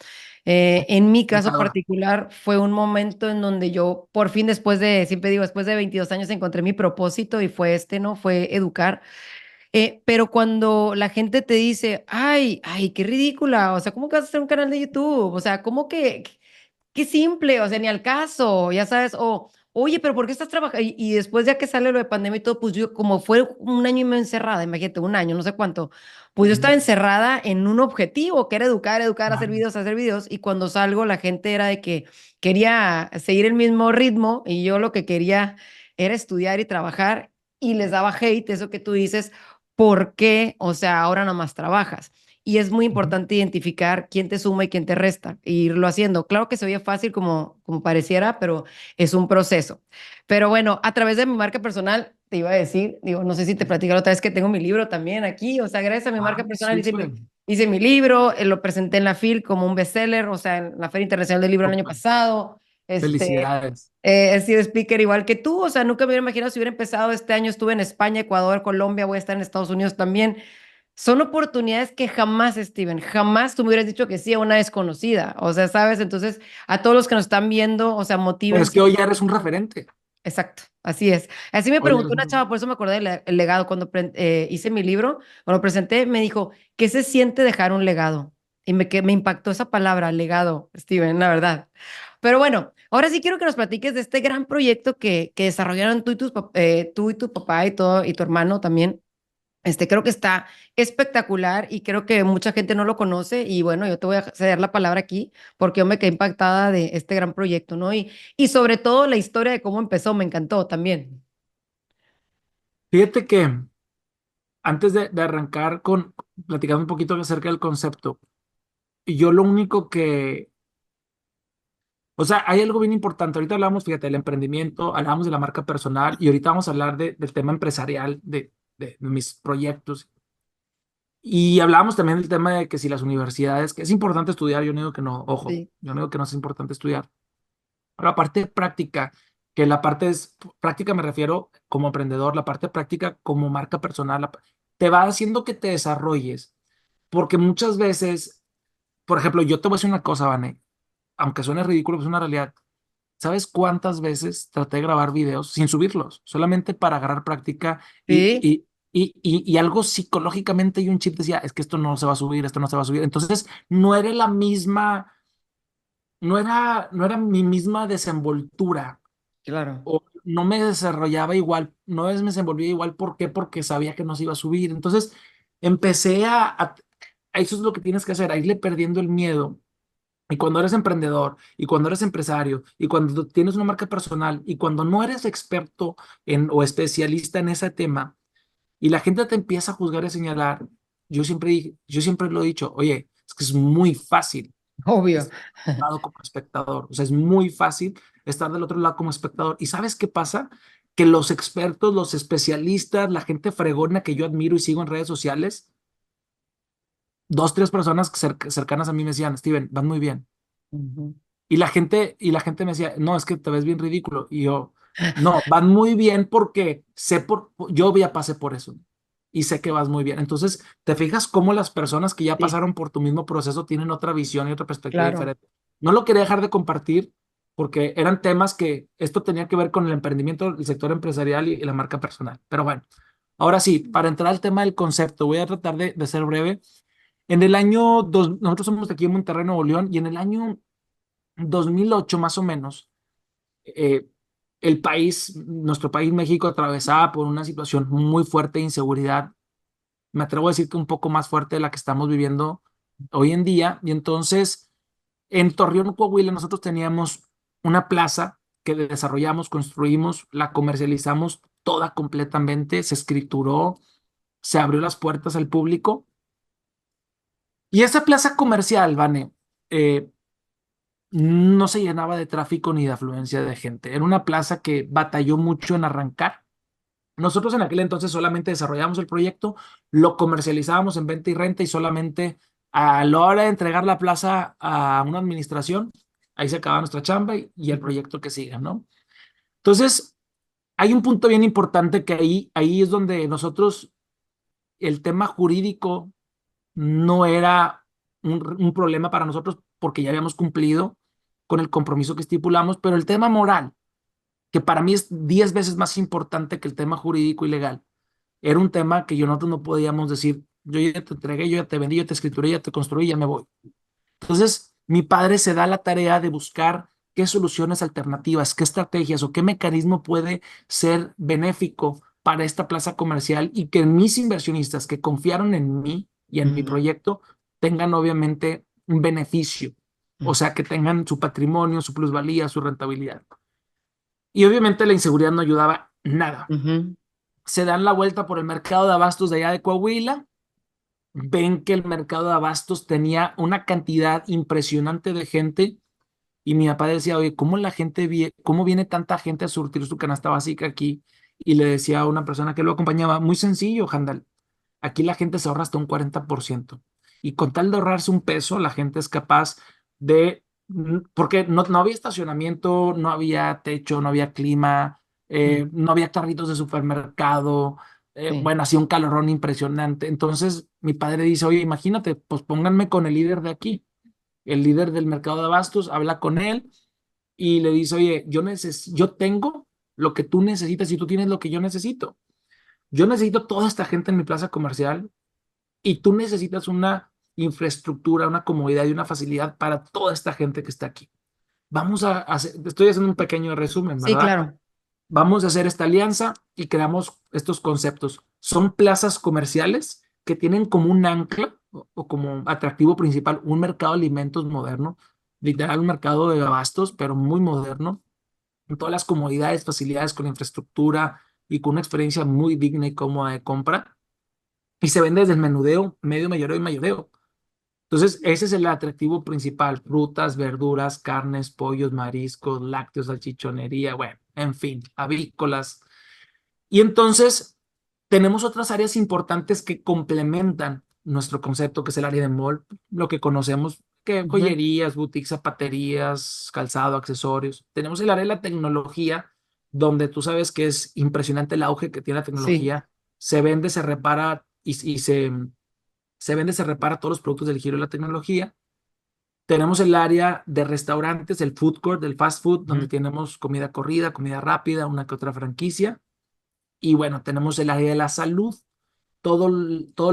En mi caso Retador. particular fue un momento en donde yo por fin siempre digo, después de 22 años encontré mi propósito y fue ¿no? Fue educar. Pero cuando la gente te dice, ay, qué ridícula, o sea, ¿cómo que vas a hacer un canal de YouTube? O sea, ¿cómo que, qué simple, o sea, ni al caso, ya sabes, o, oye, pero ¿por qué estás trabajando? Y después ya que sale lo de pandemia y todo, pues yo, como fue un año y medio encerrada, imagínate, un año, no sé cuánto, pues yo estaba Ujú. encerrada en un objetivo, que era educar, educar, Claro. hacer videos, y cuando salgo la gente era de que quería seguir el mismo ritmo y yo lo que quería era estudiar y trabajar y les daba hate, eso que tú dices, ¿por qué? O sea, ahora nomás trabajas. Y es muy Ujú. importante identificar quién te suma y quién te resta e irlo haciendo. Claro que se oye fácil como pareciera, pero es un proceso. Pero bueno, a través de mi marca personal, te iba a decir, digo, no sé si te platicé la otra vez que tengo mi libro también aquí, o sea, gracias a mi marca personal Súper. hice mi libro, lo presenté en la FIL como un bestseller, o sea, en la Feria Internacional del Libro el año Súper. pasado. Felicidades. He sido speaker igual que tú, o sea, nunca me hubiera imaginado si hubiera empezado este año, estuve en España, Ecuador, Colombia, voy a estar en Estados Unidos también. Son oportunidades que jamás, Steven, jamás tú me hubieras dicho que sí a una desconocida, o sea, ¿sabes? Entonces, a todos los que nos están viendo, o sea, Pero es motívense. que hoy ya eres un referente. Exacto, así es. Así me Hoy ya preguntó eres una un... chava, por eso me acordé del el legado, cuando hice mi libro, cuando lo presenté, me dijo, ¿qué se siente dejar un legado? Y que me impactó esa palabra, legado, Steven, la verdad. Pero bueno, ahora sí quiero que nos platiques de este gran proyecto que desarrollaron tú y, tú y tu papá y todo, y tu hermano también. Creo que está espectacular y creo que mucha gente no lo conoce y bueno, yo te voy a ceder la palabra aquí porque yo me quedé impactada de este gran proyecto, ¿no? Y sobre todo la historia de cómo empezó, me encantó también. Fíjate que antes de arrancar con platicando un poquito acerca del concepto, yo lo único que, o sea, hay algo bien importante. Ahorita hablamos, fíjate, del emprendimiento, hablamos de la marca personal y ahorita vamos a hablar del tema empresarial de mis proyectos. Y hablábamos también del tema de que si las universidades, que es importante estudiar, yo no digo que no, ojo, Sí. yo no digo que no es importante estudiar. Pero la parte práctica, que la parte es práctica, me refiero como emprendedor, la parte práctica como marca personal, te va haciendo que te desarrolles. Porque muchas veces, por ejemplo, yo te voy a decir una cosa, Vane, aunque suene ridículo, es una realidad. ¿Sabes cuántas veces traté de grabar videos sin subirlos? Solamente para agarrar práctica Sí, y algo psicológicamente y un chip decía, es que esto no se va a subir, esto no se va a subir. Entonces, no era la misma, no era mi misma desenvoltura claro. o no me desarrollaba igual, no me desenvolvía igual. ¿Por qué? Porque sabía que no se iba a subir. Entonces, empecé eso es lo que tienes que hacer, a irle perdiendo el miedo. Y cuando eres emprendedor, y cuando eres empresario, y cuando tienes una marca personal, y cuando no eres experto o especialista en ese tema, y la gente te empieza a juzgar y a señalar, yo siempre lo he dicho, oye, es que es muy fácil Obvio. estar del otro lado como espectador. O sea, es muy fácil estar del otro lado como espectador. ¿Y sabes qué pasa? Que los expertos, los especialistas, la gente fregona que yo admiro y sigo en redes sociales, dos, tres personas cercanas a mí me decían, Steven, van muy bien. Ujú. Y la gente me decía, no, es que te ves bien ridículo. Y yo, no, van muy bien porque yo ya pasé por eso y sé que vas muy bien. Entonces, te fijas cómo las personas que ya Sí, pasaron por tu mismo proceso tienen otra visión y otra perspectiva claro. diferente. No lo quería dejar de compartir porque eran temas que esto tenía que ver con el emprendimiento, el sector empresarial y la marca personal. Pero bueno, ahora sí, para entrar al tema del concepto, voy a tratar de ser breve. Nosotros somos de aquí en Monterrey, Nuevo León, y en el año 2008 más o menos, eh, nuestro país México atravesaba por una situación muy fuerte de inseguridad. Me atrevo a decir que un poco más fuerte de la que estamos viviendo hoy en día. Y entonces, en Torreón, Coahuila, nosotros teníamos una plaza que desarrollamos, construimos, la comercializamos toda completamente, se escrituró, se abrió las puertas al público. Y esa plaza comercial, Vane, eh, no se llenaba de tráfico ni de afluencia de gente. Era una plaza que batalló mucho en arrancar. Nosotros en aquel entonces solamente desarrollamos el proyecto, lo comercializábamos en venta y renta y solamente a la hora de entregar la plaza a una administración, ahí se acaba nuestra chamba y el proyecto que sigue, ¿no? Entonces, hay un punto bien importante que ahí es donde nosotros, el tema jurídico no era un problema para nosotros porque ya habíamos cumplido con el compromiso que estipulamos, pero el tema moral, que para mí es 10 veces más importante que el tema jurídico y legal, era un tema que nosotros no podíamos decir, yo ya te entregué, yo ya te vendí, yo te escrituré, ya te construí, ya me voy. Entonces, mi padre se da la tarea de buscar qué soluciones alternativas, qué estrategias o qué mecanismo puede ser benéfico para esta plaza comercial y que mis inversionistas que confiaron en mí y en mi Ujú, proyecto tengan obviamente un beneficio, o ujú, sea, que tengan su patrimonio, su plusvalía, su rentabilidad. Y obviamente la inseguridad no ayudaba nada. ujú, Se dan la vuelta por el mercado de abastos de allá de Coahuila, ven que el mercado de abastos tenía una cantidad impresionante de gente y mi papá decía, oye, ¿cómo la gente cómo viene tanta gente a surtir su canasta básica aquí? Y le decía a una persona que lo acompañaba, muy sencillo, Handal, aquí la gente se ahorra hasta un 40%. Y con tal de ahorrarse un peso, la gente es capaz de, porque no había estacionamiento, no había techo, no había clima, ujú. no había carritos de supermercado, Sí. bueno, hacía un calorón impresionante. Entonces mi padre dice, oye, imagínate, pues pónganme con el líder de aquí, el líder del mercado de abastos, habla con él y le dice, oye, yo tengo lo que tú necesitas y tú tienes lo que yo necesito. Yo necesito toda esta gente en mi plaza comercial y tú necesitas una infraestructura, una comodidad y una facilidad para toda esta gente que está aquí. Vamos a hacer, estoy haciendo un pequeño resumen, Sí, ¿verdad? claro. Vamos a hacer esta alianza y creamos estos conceptos. Son plazas comerciales que tienen como un ancla o como atractivo principal un mercado de alimentos moderno, literal un mercado de abastos, pero muy moderno, con todas las comodidades, facilidades, con infraestructura y con una experiencia muy digna y cómoda de compra. Y se vende desde el menudeo, medio, mayoreo y mayoreo. Entonces, ese es el atractivo principal: frutas, verduras, carnes, pollos, mariscos, lácteos, salchichonería, bueno, en fin, avícolas. Y entonces tenemos otras áreas importantes que complementan nuestro concepto, que es el área de mall, lo que conocemos, que Ujú, joyerías, boutiques, zapaterías, calzado, accesorios. Tenemos el área de la tecnología, donde tú sabes que es impresionante el auge que tiene la sí. tecnología. Se vende, se repara y se vende, se repara todos los productos del giro de la tecnología. Tenemos el área de restaurantes, el food court, del fast food, donde Ujú, tenemos comida corrida, comida rápida, una que otra franquicia. Y bueno, tenemos el área de la salud, todos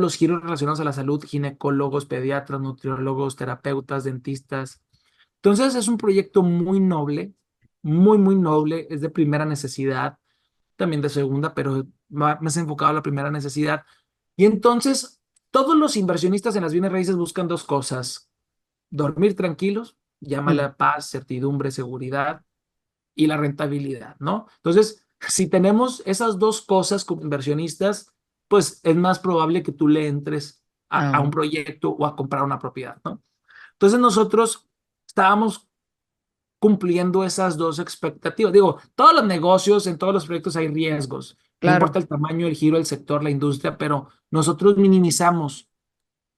los giros relacionados a la salud: ginecólogos, pediatras, nutriólogos, terapeutas, dentistas. Entonces es un proyecto muy noble, muy, muy noble, es de primera necesidad, también de segunda, pero más enfocado a la primera necesidad. Y entonces todos los inversionistas en las bienes raíces buscan dos cosas: dormir tranquilos, ujú. llámale paz, certidumbre, seguridad y la rentabilidad, ¿no? Entonces, si tenemos esas dos cosas como inversionistas, pues es más probable que tú le entres a Ah, un proyecto o a comprar una propiedad, ¿no? Entonces nosotros estábamos cumpliendo esas dos expectativas. Digo, todos los negocios, en todos los proyectos hay riesgos. No importa claro. el tamaño, el giro, el sector, la industria, pero nosotros minimizamos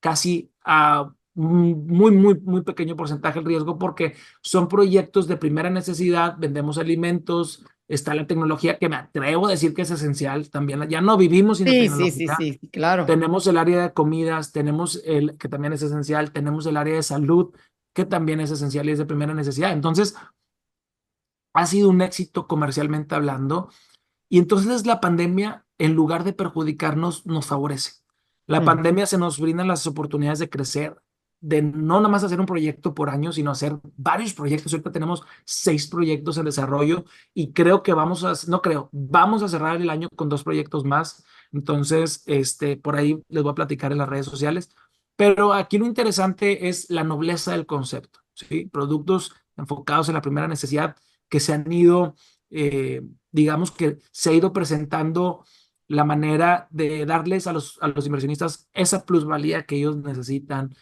casi a un muy, muy, muy pequeño porcentaje el riesgo porque son proyectos de primera necesidad, vendemos alimentos, está la tecnología que me atrevo a decir que es esencial también, ya no vivimos sin la Sí, sí, sí, tecnología, sí, sí, claro. tenemos el área de comidas, tenemos el que también es esencial, tenemos el área de salud que también es esencial y es de primera necesidad. Entonces, ha sido un éxito comercialmente hablando y entonces la pandemia, en lugar de perjudicarnos, nos favorece. La Mm, pandemia se nos brinda las oportunidades de crecer, de no nada más hacer un proyecto por año, sino hacer varios proyectos. Ahorita tenemos 6 proyectos en desarrollo y creo que no creo, vamos a cerrar el año con 2 proyectos más. Entonces, por ahí les voy a platicar en las redes sociales. Pero aquí lo interesante es la nobleza del concepto, ¿sí? Productos enfocados en la primera necesidad que se han ido eh, digamos que se ha ido presentando la manera de darles a los inversionistas esa plusvalía que ellos necesitan,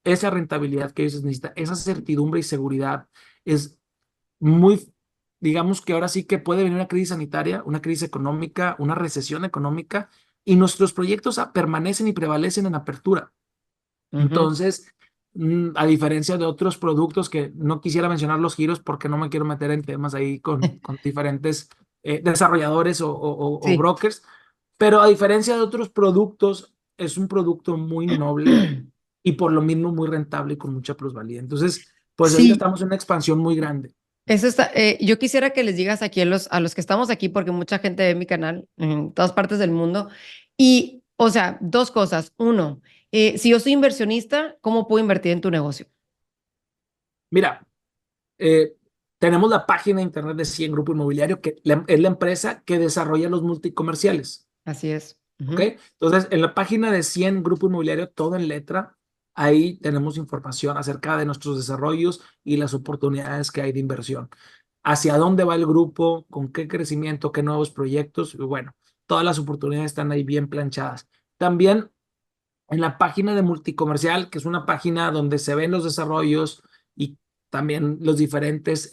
esa rentabilidad que ellos necesitan, esa certidumbre y seguridad. Es muy, digamos que ahora sí que puede venir una crisis sanitaria, una crisis económica, una recesión económica, y nuestros proyectos permanecen y prevalecen en apertura. ujú. Entonces, a diferencia de otros productos que no quisiera mencionar los giros porque no me quiero meter en temas ahí con diferentes desarrolladores o Sí. brokers, pero a diferencia de otros productos, es un producto muy noble y por lo mismo muy rentable y con mucha plusvalía. Entonces, pues ahorita Sí, estamos en una expansión muy grande. eso está. Yo quisiera que les digas aquí a los que estamos aquí, porque mucha gente ve mi canal en todas partes del mundo, Y, o sea, dos cosas. Uno, si yo soy inversionista, ¿cómo puedo invertir en tu negocio? Mira, eh, tenemos la página de internet de 100 Grupo Inmobiliario, que es la empresa que desarrolla los multicomerciales. Así es. ¿Ok? Ujú. Entonces, en la página de 100 Grupo Inmobiliario, todo en letra, ahí tenemos información acerca de nuestros desarrollos y las oportunidades que hay de inversión. Hacia dónde va el grupo, con qué crecimiento, qué nuevos proyectos. Y bueno, todas las oportunidades están ahí bien planchadas. También en la página de Multicomercial, que es una página donde se ven los desarrollos y también las diferentes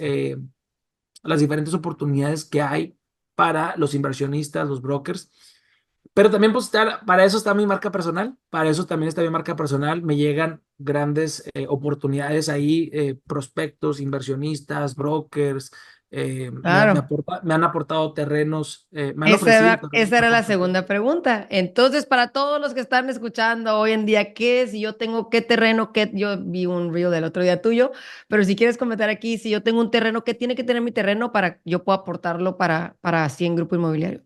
oportunidades que hay para los inversionistas, los brokers. Pero también pues para eso está mi marca personal, para eso también está mi marca personal. Me llegan grandes oportunidades ahí, prospectos, inversionistas, brokers, Claro. me han aportado terrenos, me han ofrecido terrenos Esa para era la comprar. segunda pregunta. Entonces, para todos los que están escuchando hoy en día, ¿qué si yo tengo qué terreno, qué yo vi un reel del otro día tuyo, pero si quieres comentar aquí, si yo tengo un terreno, ¿qué tiene que tener mi terreno para yo pueda aportarlo para 100 Grupo Inmobiliario?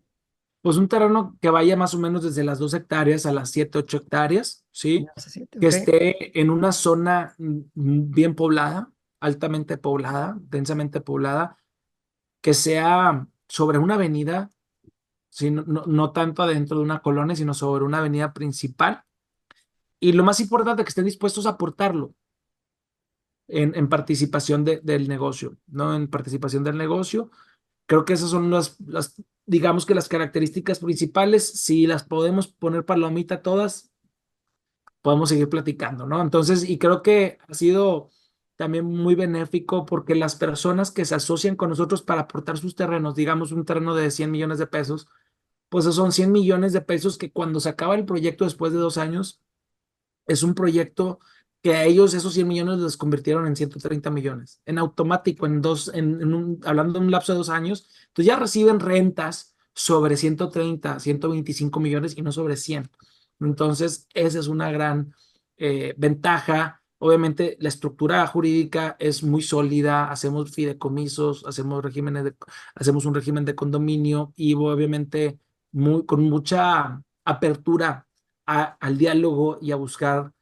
Pues un terreno que vaya más o menos desde las 2 hectáreas a las 7, 8 hectáreas, ¿sí? No sé si Que ok. esté en una zona bien poblada, altamente poblada, densamente poblada, que sea sobre una avenida, ¿sí? No tanto adentro de una colonia, sino sobre una avenida principal. Y lo más importante, que estén dispuestos a aportarlo en participación del negocio, ¿no? En participación del negocio. Creo que esas son digamos que las características principales. Si las podemos poner palomita todas, podemos seguir platicando, ¿no? Entonces, y creo que ha sido también muy benéfico porque las personas que se asocian con nosotros para aportar sus terrenos, digamos un terreno de 100 millones de pesos, pues esos son 100 millones de pesos que cuando se acaba el proyecto después de 2 años, es un proyecto que a ellos esos 100 millones los convirtieron en 130 millones, en automático, hablando de un lapso de 2 años. Entonces ya reciben rentas sobre 130, 125 millones y no sobre 100. Entonces, esa es una gran ventaja. Obviamente, la estructura jurídica es muy sólida, hacemos fideicomisos, hacemos un régimen de condominio y obviamente con mucha apertura al diálogo y a buscar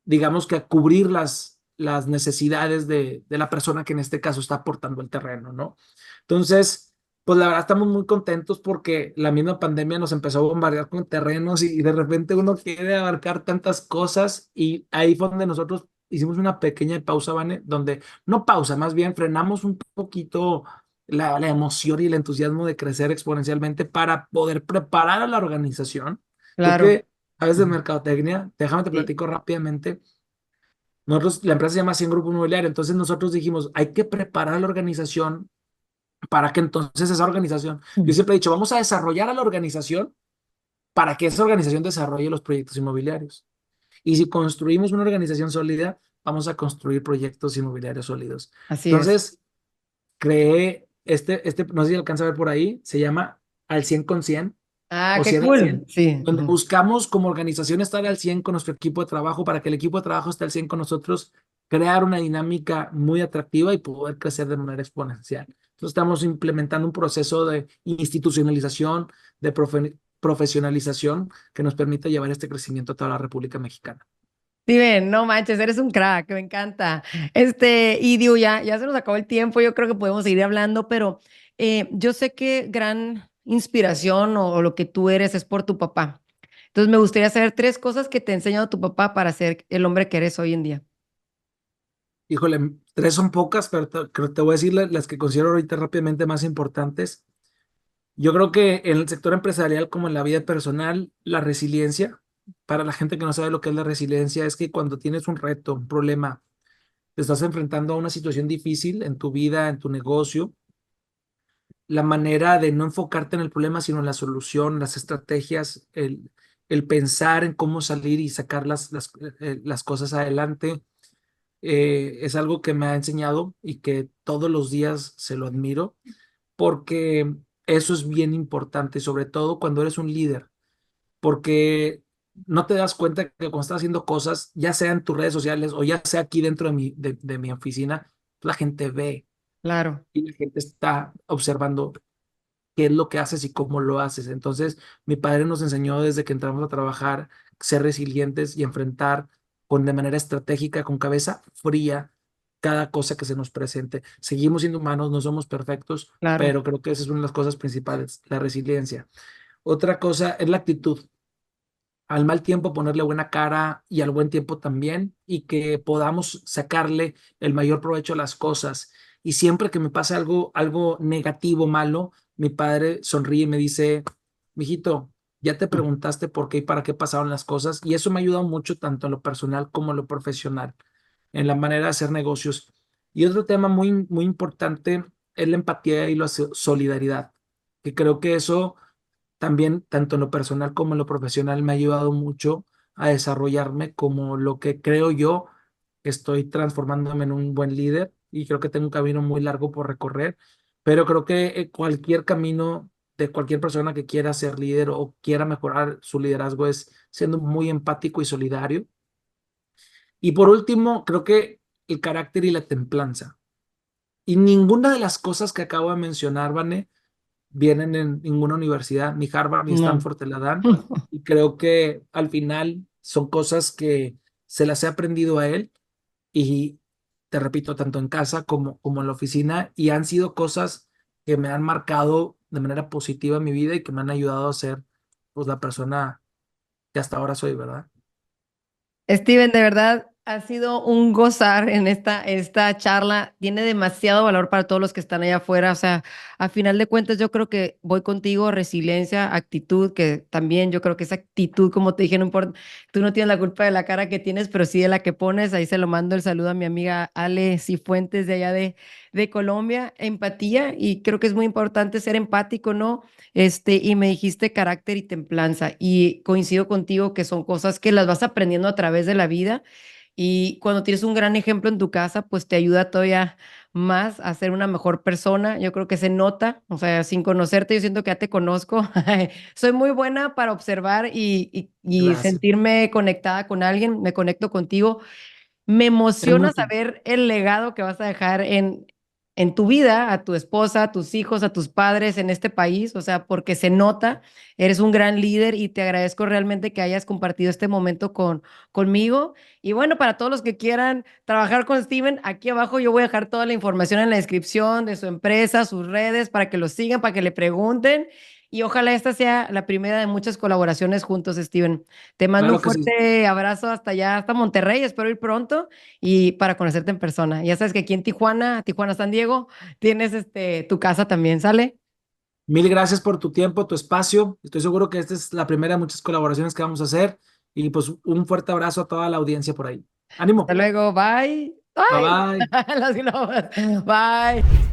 digamos que a cubrir las necesidades de la persona que en este caso está aportando el terreno, ¿no? Entonces, pues la verdad estamos muy contentos porque la misma pandemia nos empezó a bombardear con terrenos y de repente uno quiere abarcar tantas cosas y ahí fue donde nosotros hicimos una pequeña pausa, Vane, donde no pausa, más bien frenamos un poquito la emoción y el entusiasmo de crecer exponencialmente para poder preparar a la organización. Tú Claro. que sabes de Ujú. mercadotecnia, déjame te Sí. platico rápidamente. Nosotros, la empresa se llama 100 Grupo Inmobiliario, entonces nosotros dijimos, hay que preparar a la organización para que entonces esa organización, yo Mm. siempre he dicho, vamos a desarrollar a la organización para que esa organización desarrolle los proyectos inmobiliarios. Y si construimos una organización sólida, vamos a construir proyectos inmobiliarios sólidos. Así es. Entonces, creé no sé si alcanza a ver por ahí, se llama Al 100 con 100 Ah, o qué 100 al cool. 100, Sí. donde Ujú. buscamos como organización estar al 100 con nuestro equipo de trabajo para que el equipo de trabajo esté al 100 con nosotros, crear una dinámica muy atractiva y poder crecer de manera exponencial. Entonces estamos implementando un proceso de institucionalización, de profesionalización que nos permite llevar este crecimiento a toda la República Mexicana. Sí, ven, no manches, eres un crack, me encanta. Y digo, ya se nos acabó el tiempo, yo creo que podemos seguir hablando, pero yo sé que gran inspiración o lo que tú eres es por tu papá. Entonces me gustaría saber tres cosas que te ha enseñado tu papá para ser el hombre que eres hoy en día. Híjole, tres son pocas, pero te voy a decir las que considero ahorita rápidamente más importantes. Yo creo que en el sector empresarial como en la vida personal, la resiliencia, para la gente que no sabe lo que es la resiliencia, es que cuando tienes un reto, un problema, te estás enfrentando a una situación difícil en tu vida, en tu negocio, la manera de no enfocarte en el problema, sino en la solución, las estrategias, el pensar en cómo salir y sacar las cosas adelante, es algo que me ha enseñado y que todos los días se lo admiro porque eso es bien importante, sobre todo cuando eres un líder, porque no te das cuenta que cuando estás haciendo cosas, ya sea en tus redes sociales o ya sea aquí dentro de mi oficina, la gente ve Claro. y la gente está observando qué es lo que haces y cómo lo haces. Entonces, mi padre nos enseñó desde que entramos a trabajar ser resilientes y enfrentar de manera estratégica, con cabeza fría, cada cosa que se nos presente. Seguimos siendo humanos, no somos perfectos, Claro. pero creo que esa es una de las cosas principales, la resiliencia. Otra cosa es la actitud. Al mal tiempo ponerle buena cara y al buen tiempo también, y que podamos sacarle el mayor provecho a las cosas. Y siempre que me pasa algo negativo, malo, mi padre sonríe y me dice, mijito, ya te preguntaste por qué y para qué pasaron las cosas. Y eso me ha ayudado mucho tanto en lo personal como en lo profesional, en la manera de hacer negocios. Y otro tema muy, muy importante es la empatía y la solidaridad, que creo que eso también, tanto en lo personal como en lo profesional, me ha ayudado mucho a desarrollarme como lo que creo yo, que estoy transformándome en un buen líder, y creo que tengo un camino muy largo por recorrer, pero creo que cualquier camino de cualquier persona que quiera ser líder o quiera mejorar su liderazgo es siendo muy empático y solidario. Y por último, creo que el carácter y la templanza. Y ninguna de las cosas que acabo de mencionar, Vane, vienen en ninguna universidad, ni Harvard ni No. Stanford te la dan. Y creo que al final son cosas que se las he aprendido a él, y te repito, tanto en casa como en la oficina, y han sido cosas que me han marcado de manera positiva en mi vida y que me han ayudado a ser, pues, la persona que hasta ahora soy, ¿verdad? Steven, de verdad ha sido un gozar en esta charla. Tiene demasiado valor para todos los que están allá afuera. O sea, a final de cuentas, yo creo que voy contigo, resiliencia, actitud, que también yo creo que esa actitud, como te dije, no importa, tú no tienes la culpa de la cara que tienes, pero sí de la que pones. Ahí se lo mando el saludo a mi amiga Ale Cifuentes de allá de Colombia. Empatía, y creo que es muy importante ser empático, ¿no? Y me dijiste carácter y templanza, y coincido contigo que son cosas que las vas aprendiendo a través de la vida, y cuando tienes un gran ejemplo en tu casa, pues te ayuda todavía más a ser una mejor persona. Yo creo que se nota, o sea, sin conocerte, yo siento que ya te conozco. Soy muy buena para observar y Gracias. sentirme conectada con alguien, me conecto contigo. Me Es emociona mutuo. saber el legado que vas a dejar en tu vida, a tu esposa, a tus hijos, a tus padres en este país, o sea, porque se nota, eres un gran líder, y te agradezco realmente que hayas compartido este momento conmigo. Y bueno, para todos los que quieran trabajar con Steven, aquí abajo yo voy a dejar toda la información en la descripción de su empresa, sus redes, para que lo sigan, para que le pregunten. Y ojalá esta sea la primera de muchas colaboraciones juntos, Steven. Te mando un Claro que sí. fuerte abrazo hasta allá, hasta Monterrey. Espero ir pronto y para conocerte en persona. Ya sabes que aquí en Tijuana, Tijuana, San Diego, tienes tu casa también, ¿sale? Mil gracias por tu tiempo, tu espacio. Estoy seguro que esta es la primera de muchas colaboraciones que vamos a hacer. Y pues un fuerte abrazo a toda la audiencia por ahí. Hasta Ánimo. luego, bye. Bye Ay, bye. las globas. Bye.